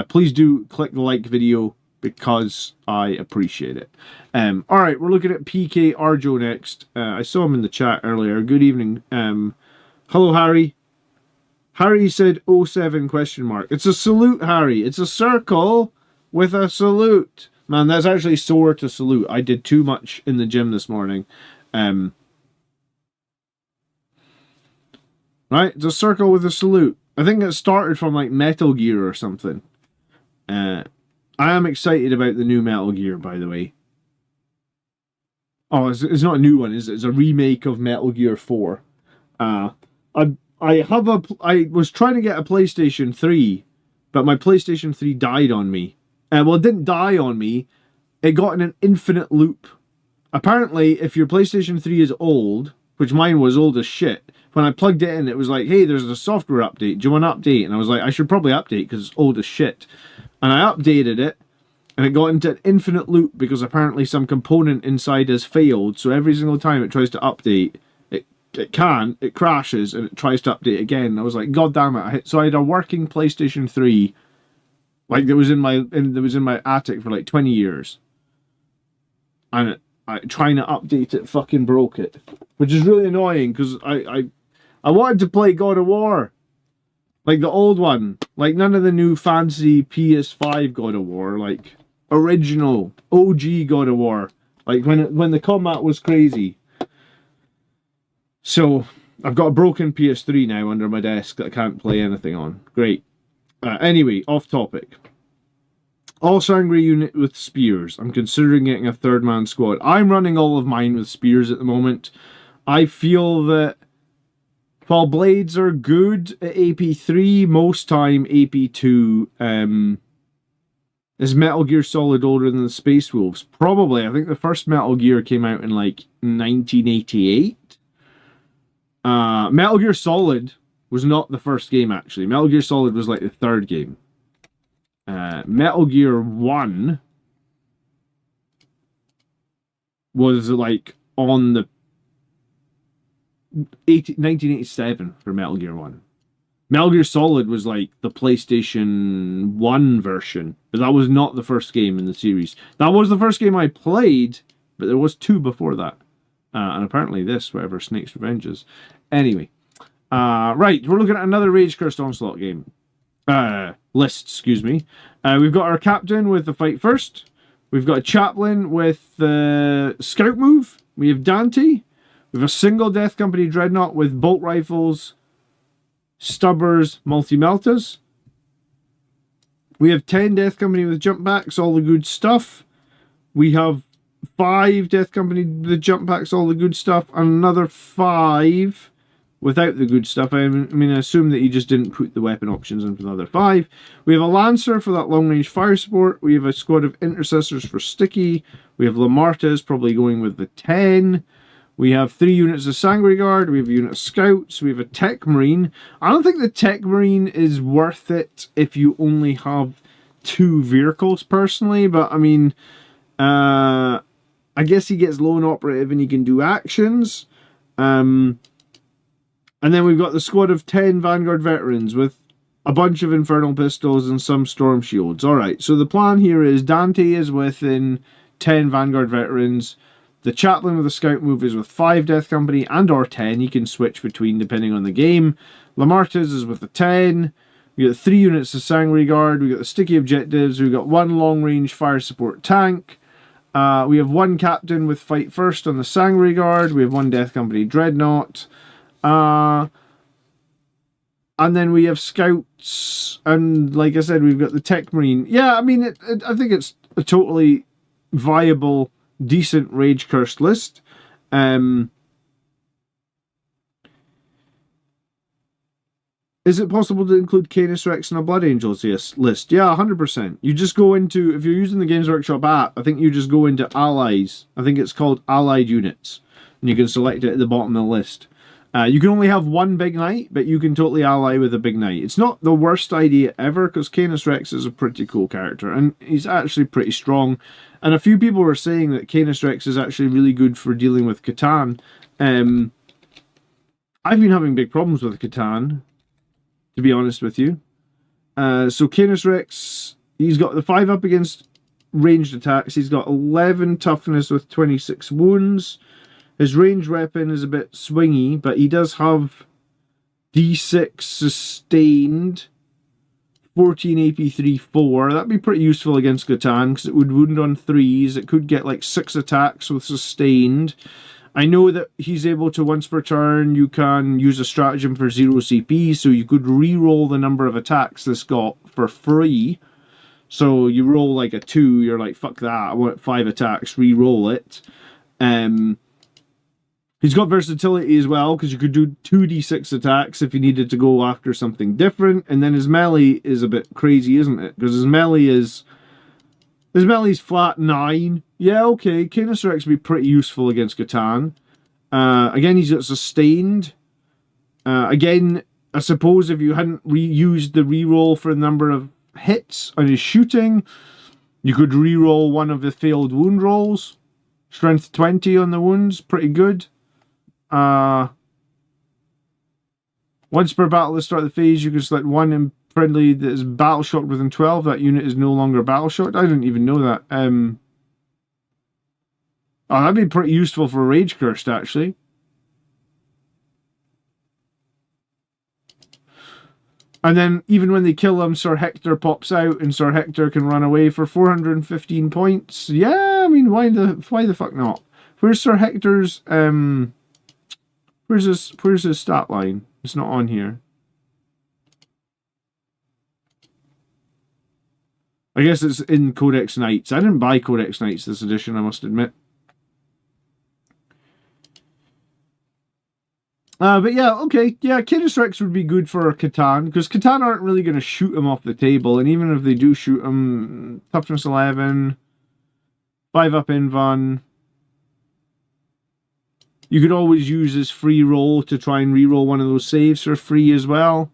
Please do click the like video because I appreciate it. Alright, we're looking at PK Arjo next. I saw him in the chat earlier. Good evening. Hello, Harry. Harry said 07 question mark. It's a salute, Harry. It's a circle with a salute. Man, that's actually sore to salute. I did too much in the gym this morning. Right? It's a circle with a salute. I think it started from like Metal Gear or something. I am excited about the new Metal Gear, by the way. Oh, it's not a new one, is it? It's a remake of Metal Gear 4. I was trying to get a PlayStation 3, but my PlayStation 3 died on me. Well, it didn't die on me. It got in an infinite loop. Apparently, if your PlayStation 3 is old, which mine was old as shit, when I plugged it in, it was like, hey, there's a software update. Do you want to update? And I was like, I should probably update because it's old as shit. And I updated it, and it got into an infinite loop because apparently some component inside has failed. So every single time it tries to update, it crashes, and it tries to update again. And I was like, God damn it. So I had a working PlayStation 3, like that was in my attic for like 20 years. And trying to update it fucking broke it. Which is really annoying because I wanted to play God of War. Like the old one. Like none of the new fancy PS5 God of War. Like original OG God of War. Like when the combat was crazy. So I've got a broken PS3 now under my desk that I can't play anything on. Great. Anyway, off topic. All Sanguinary unit with spears. I'm considering getting a third man squad. I'm running all of mine with spears at the moment. I feel that while blades are good at AP3, most time AP2 is Metal Gear Solid older than the Space Wolves. Probably. I think the first Metal Gear came out in like 1988. Metal Gear Solid was not the first game, actually. Metal Gear Solid was like the third game. Metal Gear 1 was like on the 1987 for Metal Gear 1. Metal Gear Solid was like the PlayStation 1 version, but that was not the first game in the series. That was the first game I played, but there was 2 before that. And apparently this, whatever Snake's Revenge is. Anyway. Right, we're looking at another Rage Cursed Onslaught game. List, excuse me. We've got our captain with the fight first. We've got a chaplain with the scout move. We have Dante. We have a single Death Company dreadnought with bolt rifles, stubbers, multi-meltas. We have 10 Death Company with jump packs, all the good stuff. We have 5 Death Company with jump packs, all the good stuff, and another 5 without the good stuff. I mean, I assume that you just didn't put the weapon options in for the other 5. We have a Lancer for that long-range fire support. We have a squad of Intercessors for Sticky. We have Lamartas probably going with the 10. We have 3 units of Sanguinary Guard. We have a unit of Scouts. We have a Tech Marine. I don't think the Tech Marine is worth it if you only have 2 vehicles, personally. But, I mean, I guess he gets Lone Operative and he can do actions. And then we've got the squad of 10 Vanguard Veterans with a bunch of Infernal Pistols and some Storm Shields. Alright, so the plan here is Dante is within 10 Vanguard Veterans. The Chaplain with the Scout move is with 5 Death Company and or 10. You can switch between depending on the game. Lamartas is with the 10. We got 3 units of Sanguinary Guard. We got the Sticky Objectives. We've got 1 long-range fire support tank. We have 1 Captain with fight first on the Sanguinary Guard. We have 1 Death Company Dreadnought. And then we have Scouts, and like I said, we've got the Tech Marine. Yeah, I mean, I think it's a totally viable, decent Rage Cursed list. Is it possible to include Canis Rex in a Blood Angels list? Yeah, 100%. You just go into, if you're using the Games Workshop app, I think you just go into Allies. I think it's called Allied Units, and you can select it at the bottom of the list. You can only have 1 big knight, but you can totally ally with a big knight. It's not the worst idea ever, because Canis Rex is a pretty cool character, and he's actually pretty strong. And a few people were saying that Canis Rex is actually really good for dealing with Catan. I've been having big problems with Catan, to be honest with you. So Canis Rex, he's got the 5 up against ranged attacks. He's got 11 toughness with 26 wounds. His ranged weapon is a bit swingy, but he does have D6 sustained, 14 AP 3/4. That'd be pretty useful against Catan because it would wound on 3s. It could get like 6 attacks with sustained. I know that he's able to, once per turn, you can use a stratagem for 0 CP, so you could re-roll the number of attacks this got for free. So you roll like a 2, you're like, fuck that, I want 5 attacks, re-roll it. He's got versatility as well, because you could do 2d6 attacks if you needed to go after something different. And then his melee is a bit crazy, isn't it? Because his melee's flat 9. Yeah, okay, Canis Rex would be pretty useful against Catan. Again, he's got sustained. Again, I suppose if you hadn't used the reroll for the number of hits on his shooting, you could reroll one of the failed wound rolls. Strength 20 on the wounds, pretty good. Once per battle at the start of the phase, you can select one in friendly that is battle shocked within 12. That unit is no longer battle shocked. I didn't even know that. Oh, that'd be pretty useful for Rage Cursed, actually. And then, even when they kill him, Sir Hector pops out, and Sir Hector can run away for 415 points. Yeah, I mean, why the fuck not? Where's Sir Hector's, where's his stat line? It's not on here. I guess it's in Codex Knights. I didn't buy Codex Knights this edition, I must admit. But yeah, okay. Yeah, Canis Rex would be good for Catan, because Catan aren't really going to shoot him off the table, and even if they do shoot him, toughness 11, 5 up Invan. You could always use his free roll to try and reroll one of those saves for free as well.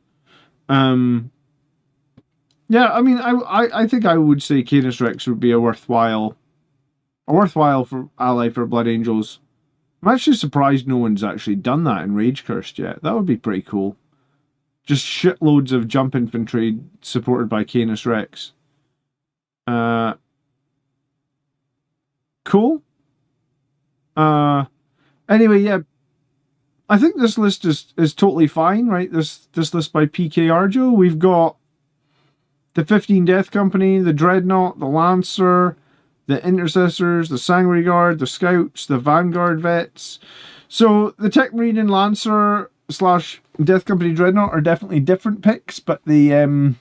Yeah, I mean, I think I would say Canis Rex would be a worthwhile for ally for Blood Angels. I'm actually surprised no one's actually done that in Rage Cursed yet. That would be pretty cool. Just shitloads of jump infantry supported by Canis Rex. Cool. Anyway, yeah. I think this list is totally fine, right? This list by PK Arjo. We've got the 15 Death Company, the Dreadnought, the Lancer, the Intercessors, the Sanguinary Guard, the Scouts, the Vanguard Vets. So the Tech Marine and Lancer / Death Company Dreadnought are definitely different picks, but they're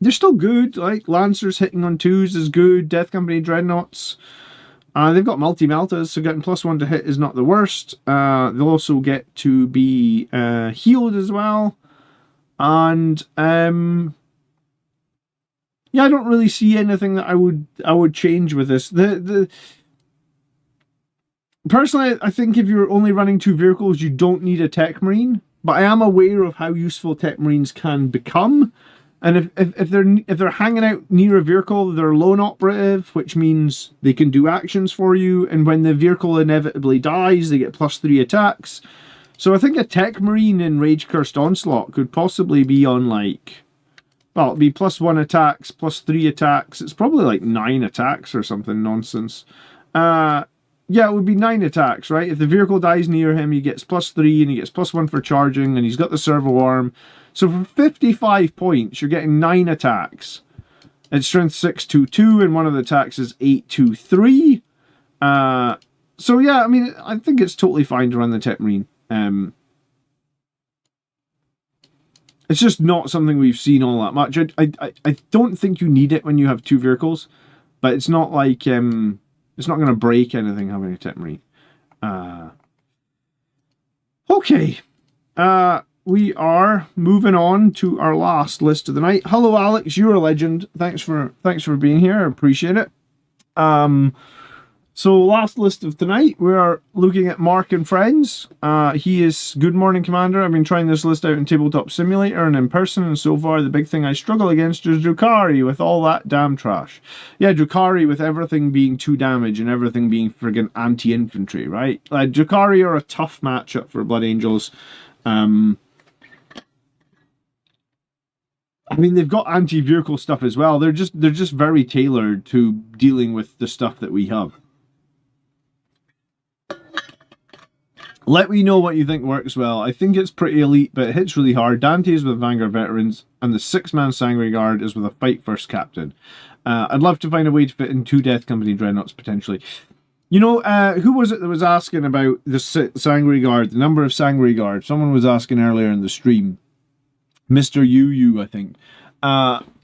still good. Like Lancers hitting on 2s is good. Death Company Dreadnoughts, they've got multi-meltas, so getting +1 to hit is not the worst. They'll also get to be healed as well. And yeah, I don't really see anything that I would change with this. Personally, I think if you're only running 2 vehicles, you don't need a Tech Marine. But I am aware of how useful Tech Marines can become. And if they're hanging out near a vehicle, they're lone operative, which means they can do actions for you. And when the vehicle inevitably dies, they get +3 attacks. So I think a Tech Marine in Rage Cursed Onslaught could possibly be on like, well, it'd be +1 attacks, +3 attacks. It's probably like 9 attacks or something nonsense. Yeah, it would be 9 attacks, right? If the vehicle dies near him, he gets +3 and he gets +1 for charging, and he's got the servo arm. So for 55 points, you're getting 9 attacks. It's strength 6/2/2, and one of the attacks is 8/2/3. So yeah, I mean, I think it's totally fine to run the Tech Marine. It's just not something we've seen all that much. I don't think you need it when you have 2 vehicles, but it's not like it's not going to break anything having a Tech Marine. Okay. We are moving on to our last list of the night. Hello, Alex. You're a legend. Thanks for being here. I appreciate it. So last list of tonight, we are looking at Mark and Friends. He is Good Morning Commander. I've been trying this list out in Tabletop Simulator and in person, and so far the big thing I struggle against is Drukhari with all that damn trash. Yeah, Drukhari with everything being 2 damage and everything being friggin' anti-infantry, right? Drukhari are a tough matchup for Blood Angels. I mean, they've got anti-vehicle stuff as well. They're just very tailored to dealing with the stuff that we have. Let me know what you think works well. I think it's pretty elite, but it hits really hard. Dante is with Vanguard Veterans, and the 6-man Sanguinary Guard is with a Fight First Captain. I'd love to find a way to fit in 2 Death Company Dreadnoughts, potentially. You know, who was it that was asking about the Sanguinary Guard, the number of Sanguinary Guard? Someone was asking earlier in the stream. Mr. UU, I think.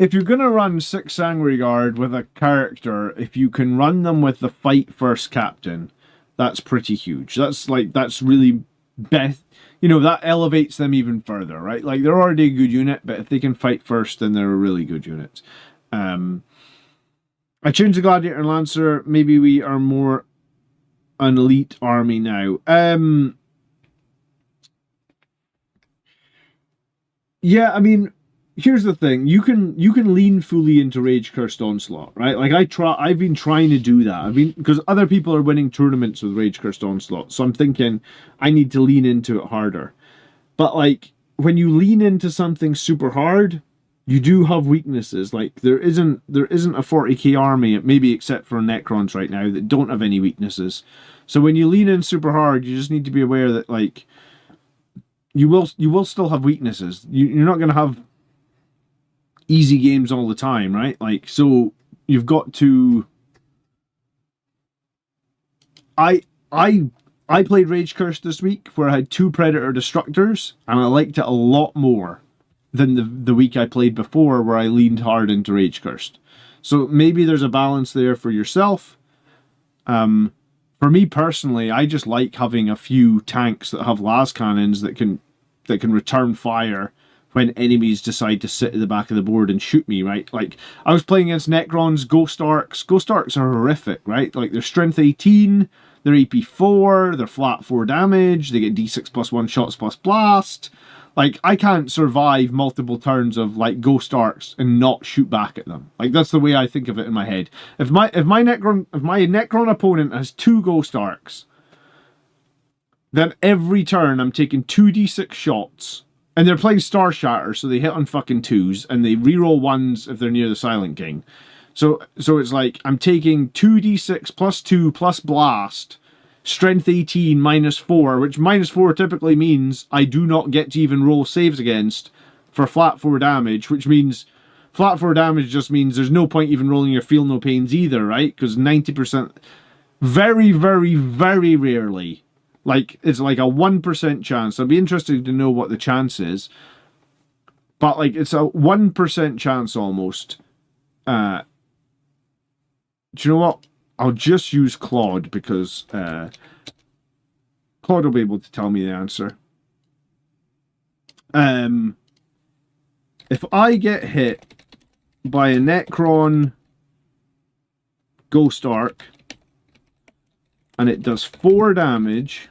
If you're going to run 6 Sanguinary Guard with a character, if you can run them with the Fight First Captain, that's pretty huge. That's really best. You know, that elevates them even further, right? Like, they're already a good unit, but if they can fight first, then they're a really good unit. I changed the Gladiator and Lancer. Maybe we are more an elite army now. Yeah, I mean, here's the thing. You can lean fully into Rage Cursed Onslaught, right? Like, I've been trying to do that. Because other people are winning tournaments with Rage Cursed Onslaught, so I'm thinking I need to lean into it harder. But like, when you lean into something super hard, you do have weaknesses. Like, there isn't a 40k army, maybe except for Necrons right now, that don't have any weaknesses. So when you lean in super hard, you just need to be aware that, like, you will still have weaknesses. You're not going to have easy games all the time, right? Like, so you've got to... I played Rage Curse this week, where I had 2 Predator Destructors, and I liked it a lot more than the week I played before, where I leaned hard into Rage Cursed. So maybe there's a balance there for yourself. For me personally, I just like having a few tanks that have las cannons that can return fire when enemies decide to sit at the back of the board and shoot me, right? Like, I was playing against Necrons, Ghost Arcs. Ghost Arcs are horrific, right? Like, they're strength 18, they're AP 4, they're flat 4 damage, they get D6 plus 1 shots plus blast. Like, I can't survive multiple turns of, like, Ghost Arcs and not shoot back at them. Like, that's the way I think of it in my head. If my Necron opponent has 2 Ghost Arcs, then every turn I'm taking 2d6 shots, and they're playing Star Shatter, so they hit on fucking 2s, and they reroll 1s if they're near the Silent King. So it's like, I'm taking 2d6 plus 2 plus blast, strength 18 minus 4, which minus 4 typically means I do not get to even roll saves against for flat 4 damage, which means flat 4 damage just means there's no point even rolling your Feel No Pains either, right? Because 90%, very, very, very rarely, like, it's like a 1% chance. I'd be interested to know what the chance is, but like, it's a 1% chance almost. Do you know what? I'll just use Claude, because Claude will be able to tell me the answer. If I get hit by a Necron Ghost Arc and it does 4 damage,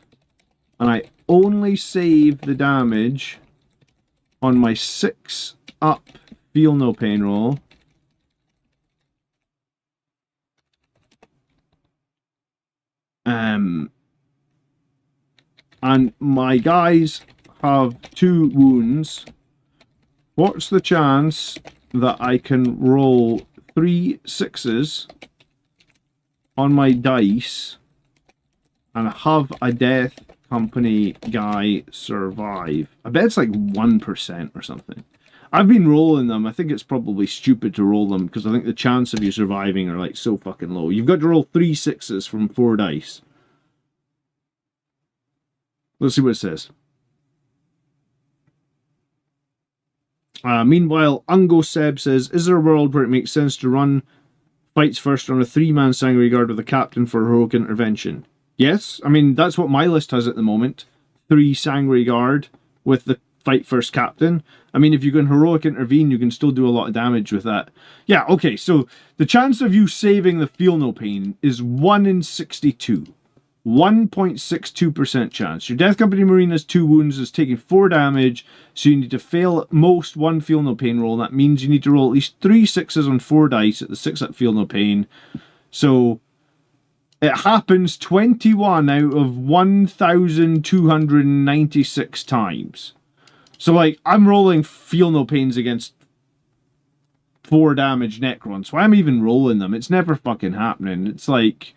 and I only save the damage on my 6 up Feel No Pain roll, and my guys have 2 wounds, what's the chance that I can roll 3 6s on my dice and have a Death Company guy survive? I bet it's like 1% or something. I've been rolling them. I think it's probably stupid to roll them, because I think the chance of you surviving are like so fucking low. You've got to roll 3 6s from 4 dice. Let's see what it says. Meanwhile, Ungo Seb says, is there a world where it makes sense to run fights first on a 3-man Sanguinary Guard with a captain for heroic intervention? Yes, I mean, that's what my list has at the moment. 3 Sanguinary Guard with the fight first captain. I mean, if you can heroic intervene, you can still do a lot of damage with that. Yeah, okay, so the chance of you saving the Feel No Pain is 1 in 62. 1.62% chance. Your Death Company Marine has 2 wounds, is taking 4 damage, so you need to fail at most 1 Feel No Pain roll. That means you need to roll at least 3 6s on 4 dice at the 6 up Feel No Pain. So it happens 21 out of 1,296 times. So, like, I'm rolling Feel No Pains against 4 damage Necrons. So I'm even rolling them. It's never fucking happening. It's like,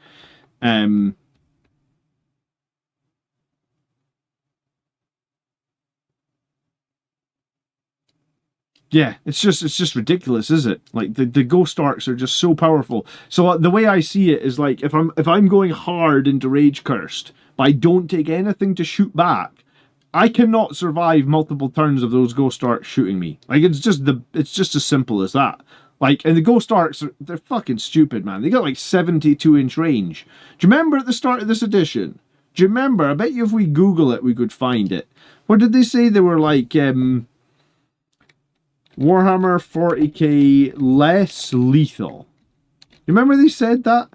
yeah, it's just ridiculous, is it? Like the ghost arcs are just so powerful. So the way I see it is like if I'm going hard into Rage Cursed, but I don't take anything to shoot back, I cannot survive multiple turns of those ghost arcs shooting me. Like it's just as simple as that. Like, and the ghost arcs they're fucking stupid, man. They got like 72-inch range. Do you remember at the start of this edition? Do you remember? I bet you if we Google it, we could find it. What did they say? They were like Warhammer 40k less lethal. You remember they said that?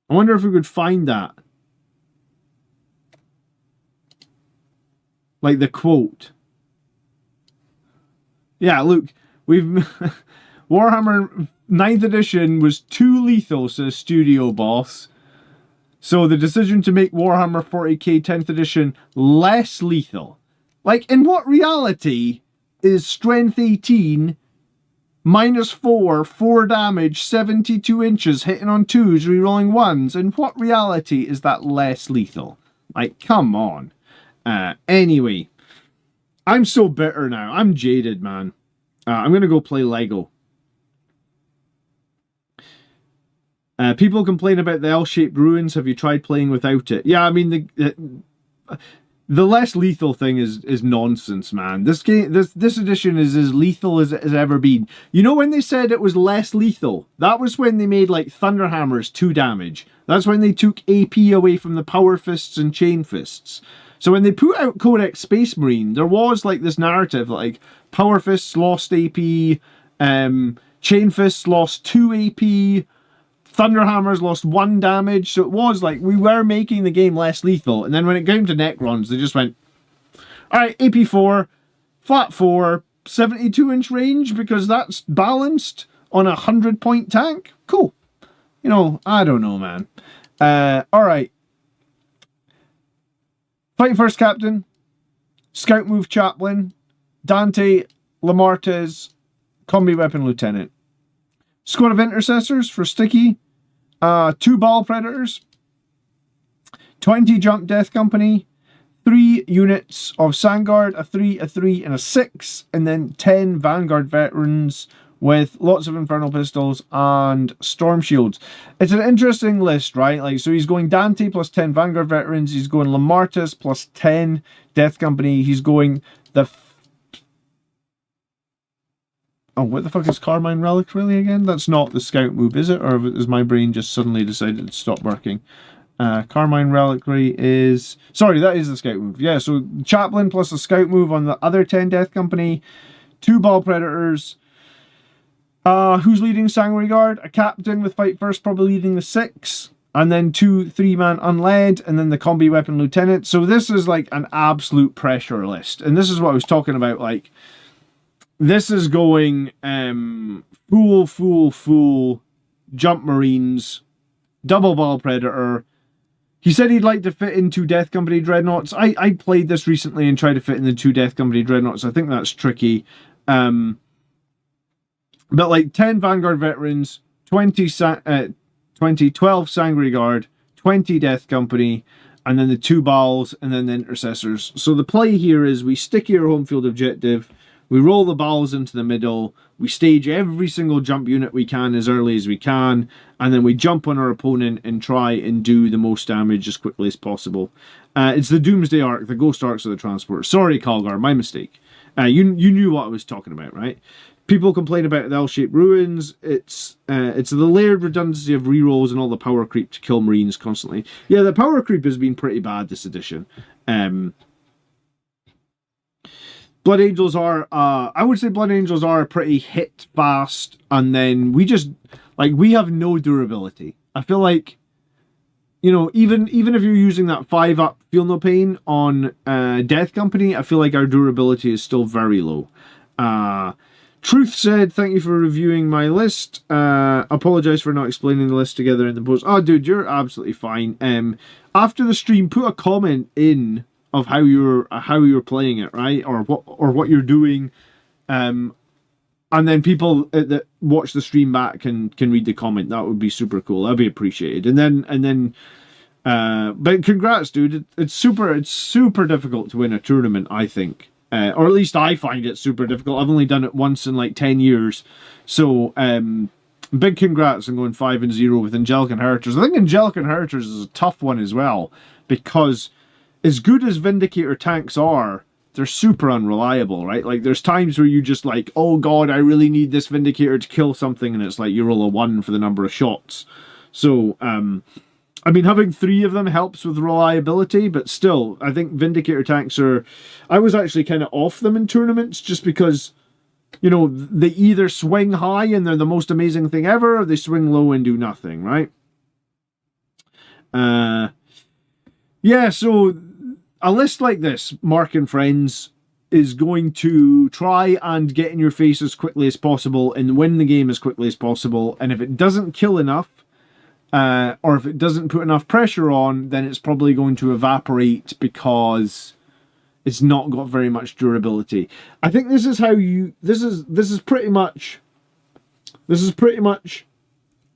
I wonder if we could find that. Like the quote. Yeah, look, we've... Warhammer 9th edition was too lethal, says Studio Boss. So the decision to make Warhammer 40k 10th edition less lethal. Like, in what reality is strength 18, -4, 4 damage, 72 inches, hitting on 2s, rerolling 1s? In what reality is that less lethal? Like, come on. Anyway, I'm so bitter now. I'm jaded, man. I'm going to go play Lego. People complain about the L-shaped ruins. Have you tried playing without it? Yeah, I mean, the less lethal thing is nonsense, man. This edition is as lethal as it has ever been. You know when they said it was less lethal? That was when they made, like, Thunderhammers 2 damage. That's when they took AP away from the Power Fists and Chain Fists. So when they put out Codex Space Marine, there was, like, this narrative, like, Power Fists lost AP, Chain Fists lost 2 AP, Thunderhammers lost 1 damage, so it was like, we were making the game less lethal, and then when it came to Necrons, they just went, alright, AP 4, flat 4, 72-inch range, because that's balanced on a 100-point tank? Cool. You know, I don't know, man. Alright. Fight First Captain, Scout Move Chaplain, Dante, Lamartez, Combi Weapon Lieutenant. Squad of Intercessors for Sticky, 2 Ball Predators, 20 Jump Death Company, 3 units of Sandguard, a 3, a 3, and a 6, and then 10 Vanguard Veterans with lots of Infernal Pistols and Storm Shields. It's an interesting list, right? Like, so he's going Dante plus 10 Vanguard Veterans, he's going Lamartis plus 10 Death Company, he's going the... Oh, what the fuck is Carmine Relic really again? That's not the Scout move, is it? Or has my brain just suddenly decided to stop working? Carmine Reliquary is... Sorry, that is the Scout move. Yeah, so Chaplain plus the Scout move on the other 10 Death Company. 2 Ball Predators. Who's leading Sanguinary Guard? A Captain with Fight First, probably leading the 6. And then 2 3-man unled. And then the Combi Weapon Lieutenant. So this is like an absolute pressure list. And this is what I was talking about, like... This is going full Jump Marines, Double Ball Predator. He said he'd like to fit in 2 Death Company Dreadnoughts. I played this recently and tried to fit in the 2 Death Company Dreadnoughts. I think that's tricky. But like 10 Vanguard Veterans, 12 Sanguinary Guard, 20 Death Company, and then the 2 Balls, and then the Intercessors. So the play here is we stick your home field objective, we roll the balls into the middle, we stage every single jump unit we can as early as we can, and then we jump on our opponent and try and do the most damage as quickly as possible. It's the Doomsday Arc, the Ghost Arcs of the Transport. Sorry, Calgar, my mistake. You knew what I was talking about, right? People complain about the L-shaped ruins. It's the layered redundancy of rerolls and all the power creep to kill Marines constantly. Yeah, the power creep has been pretty bad this edition. Blood Angels are, I would say Blood Angels are pretty hit fast, and then we just, like, we have no durability. I feel like, you know, even if you're using that 5-up Feel No Pain on Death Company, I feel like our durability is still very low. Truth said, thank you for reviewing my list. Apologize for not explaining the list together in the post. Oh, dude, you're absolutely fine. After the stream, put a comment in of how you're playing it, right, or what you're doing, and then people that watch the stream back can read the comment. That would be super cool. That'd be appreciated. And then But congrats, dude. It's super difficult to win a tournament, I think. Or at least I find it super difficult. I've only done it once in like 10 years. So, big congrats on going 5-0 with Angelic inheritors. I think Angelic inheritors is a tough one as well, because as good as Vindicator tanks are, they're super unreliable, right? Like, there's times where you just like, oh god, I really need this Vindicator to kill something, and it's like you roll a 1 for the number of shots. So, I mean, having 3 of them helps with reliability, but still, I think Vindicator tanks are... I was actually kind of off them in tournaments, just because, you know, they either swing high and they're the most amazing thing ever, or they swing low and do nothing, right? Yeah, so a list like this, Mark and Friends, is going to try and get in your face as quickly as possible and win the game as quickly as possible, and if it doesn't kill enough, or if it doesn't put enough pressure on, then it's probably going to evaporate because it's not got very much durability. I think this is how you... This is pretty much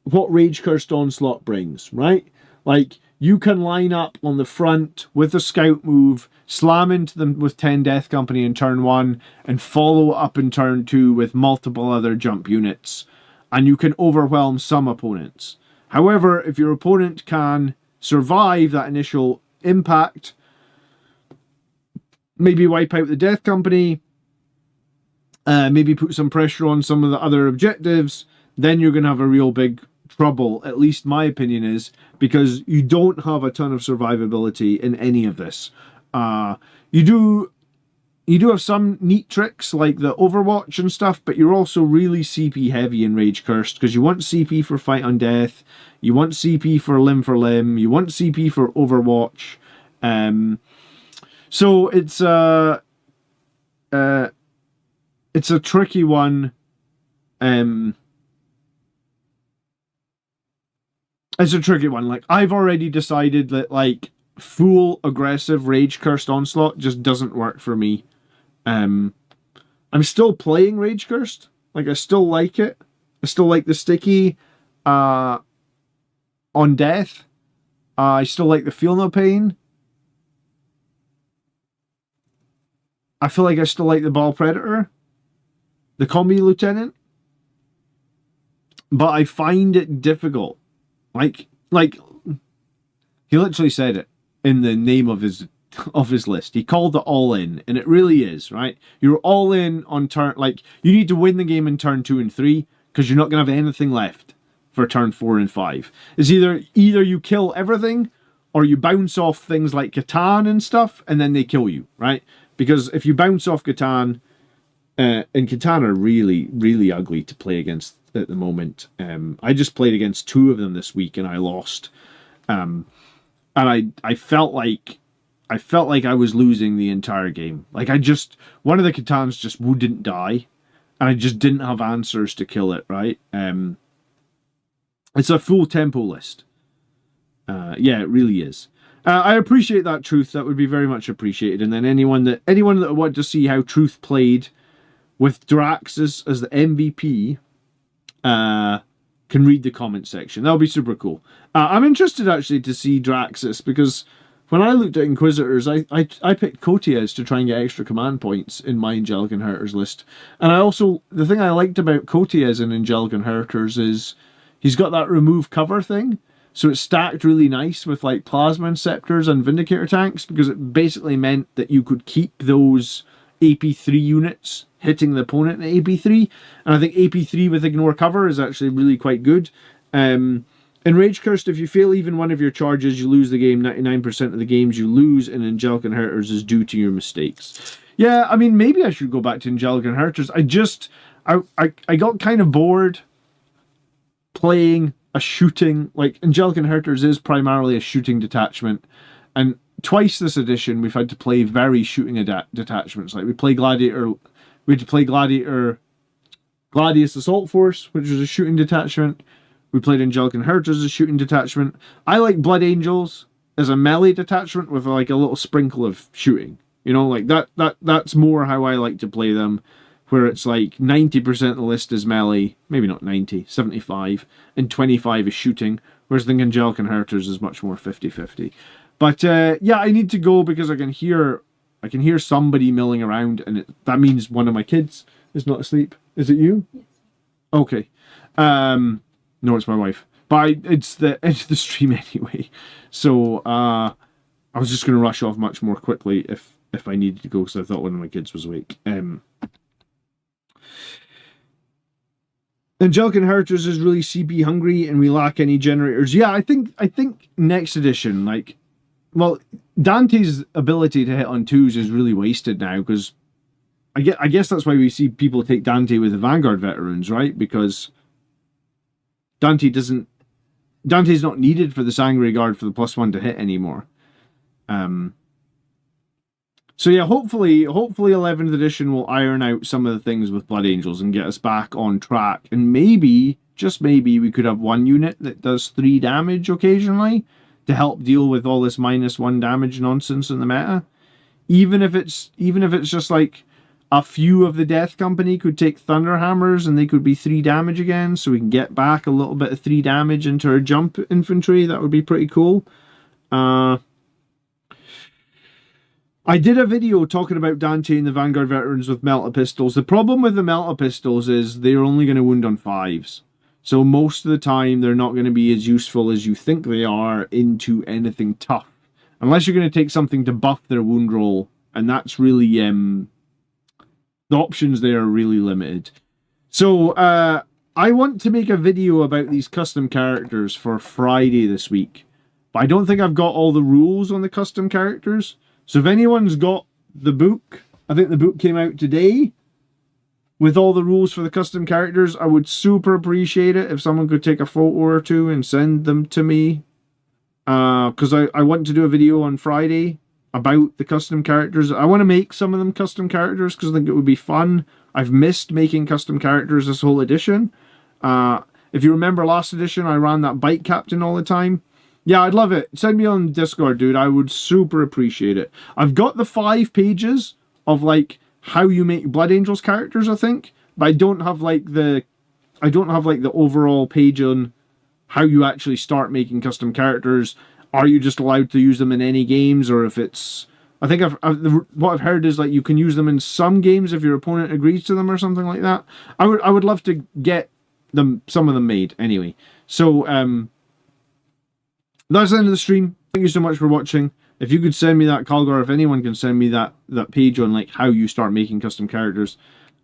what Rage Cursed Onslaught brings, right? Like, you can line up on the front with a scout move, slam into them with 10 Death Company in turn 1, and follow up in turn 2 with multiple other jump units, and you can overwhelm some opponents. However, if your opponent can survive that initial impact, maybe wipe out the Death Company, maybe put some pressure on some of the other objectives, then you're going to have a real big trouble, at least my opinion is, because you don't have a ton of survivability in any of this. You do have some neat tricks like the Overwatch and stuff, but you're also really CP heavy in Rage Cursed, because you want CP for Fight on Death, you want CP for Limb, you want CP for Overwatch. So it's a tricky one. It's a tricky one. Like, I've already decided that, like, full aggressive Rage Cursed Onslaught just doesn't work for me. I'm still playing Rage Cursed. Like, I still like it. I still like the sticky on death. I still like the Feel No Pain. I feel like I still like the Ball Predator. The Combi Lieutenant. But I find it difficult. Like he literally said it in the name of his list. He called it all in, and it really is, right? You're all in on turn, like, you need to win the game in turn 2 and 3, because you're not going to have anything left for turn 4 and 5. It's either you kill everything, or you bounce off things like Catan and stuff, and then they kill you, right? Because if you bounce off Catan, and Catan are really, really ugly to play against at the moment. I just played against 2 of them this week and I lost. And I felt like I was losing the entire game. Like, one of the Catans just wouldn't die, and I just didn't have answers to kill it, right? It's a full tempo list. Yeah, it really is. I appreciate that, Truth. That would be very much appreciated. And then anyone that wanted to see how Truth played with Drax as the MVP, can read the comment section. That'll be super cool. I'm interested actually to see Draxus, because when I looked at Inquisitors, I picked Cotias to try and get extra command points in my Angelic Inheritors list. And the thing I liked about Cotias in Angelic Inheritors is he's got that remove cover thing. So it's stacked really nice with like Plasma Inceptors and Vindicator tanks, because it basically meant that you could keep those AP3 units hitting the opponent at AP3, and I think AP3 with Ignore Cover is actually really quite good. In Rage Cursed, if you fail even one of your charges, you lose the game. 99% of the games you lose in Angelic Inheritors is due to your mistakes. Yeah, I mean, maybe I should go back to Angelic Inheritors. I got kind of bored playing a shooting, like, Angelic Inheritors is primarily a shooting detachment, and twice this edition we've had to play very shooting detachments. Like, we had to play Gladius Assault Force, which was a shooting detachment. We played Angelic Inheritors as a shooting detachment. I like Blood Angels as a melee detachment with like a little sprinkle of shooting. You know, like that's more how I like to play them. where it's like 90% of the list is melee, maybe not 90, 75, and 25 is shooting, whereas the Angelic inheritors is much more 50-50. But yeah, I need to go because I can hear somebody milling around, and that means one of my kids is not asleep. Is it you? Yes. Okay. No, it's my wife. But it's the end of the stream anyway. So I was just going to rush off much more quickly if I needed to go, because I thought one of my kids was awake. Angelic Inheritors is really CP hungry, and we lack any generators. Yeah, I think next edition, like, well, Dante's ability to hit on 2s is really wasted now, because I guess that's why we see people take Dante with the Vanguard veterans, right? Because Dante's not needed for the Sanguinary Guard for the +1 to hit anymore. So yeah, hopefully 11th edition will iron out some of the things with Blood Angels and get us back on track. And maybe, just maybe, we could have one unit that does 3 damage occasionally to help deal with all this -1 damage nonsense in the meta. Even if it's just like a few of the Death Company could take Thunder Hammers and they could be 3 damage again, so we can get back a little bit of 3 damage into our jump infantry. That would be pretty cool. I did a video talking about Dante and the Vanguard veterans with Melta Pistols. The problem with the Melta Pistols is they're only going to wound on 5s. So most of the time they're not going to be as useful as you think they are into anything tough. Unless you're going to take something to buff their wound roll. And that's really... the options there are really limited. So I want to make a video about these custom characters for Friday this week. But I don't think I've got all the rules on the custom characters. So if anyone's got the book, I think the book came out today, with all the rules for the custom characters, I would super appreciate it if someone could take a photo or two and send them to me. Because I want to do a video on Friday about the custom characters. I want to make some of them custom characters because I think it would be fun. I've missed making custom characters this whole edition. If you remember last edition, I ran that bike captain all the time. Yeah, I'd love it. Send me on Discord, dude. I would super appreciate it. I've got the 5 pages of like how you make Blood Angels characters, I think, but I don't have like the overall page on how you actually start making custom characters. Are you just allowed to use them in any games, or if it's... I think what I've heard is like you can use them in some games if your opponent agrees to them or something like that. I would love to get some of them made anyway. So that's the end of the stream. Thank you so much for watching. If you could send me that, Calgar, if anyone can send me that page on like how you start making custom characters,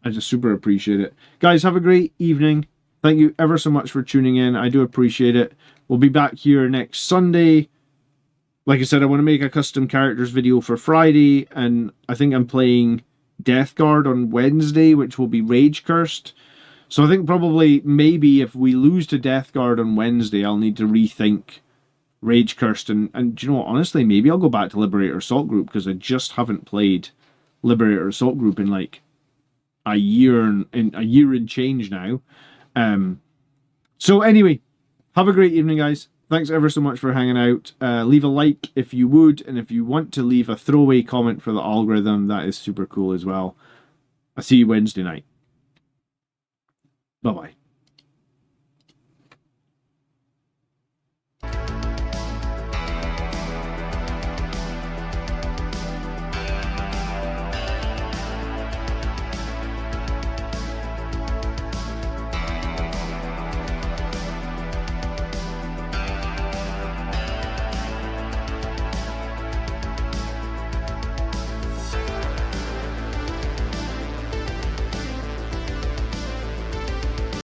I just super appreciate it. Guys, have a great evening. Thank you ever so much for tuning in. I do appreciate it. We'll be back here next Sunday. Like I said, I want to make a custom characters video for Friday, and I think I'm playing Death Guard on Wednesday, which will be Rage Cursed. So I think probably, maybe if we lose to Death Guard on Wednesday, I'll need to rethink Rage Cursed. And do you know what, honestly, maybe I'll go back to Liberator Assault Group, because I just haven't played Liberator Assault Group in like a year and change now. So anyway, have a great evening, guys. Thanks ever so much for hanging out. Leave a like if you would, and if you want to leave a throwaway comment for the algorithm, that is super cool as well. I'll see you Wednesday night. Bye-bye.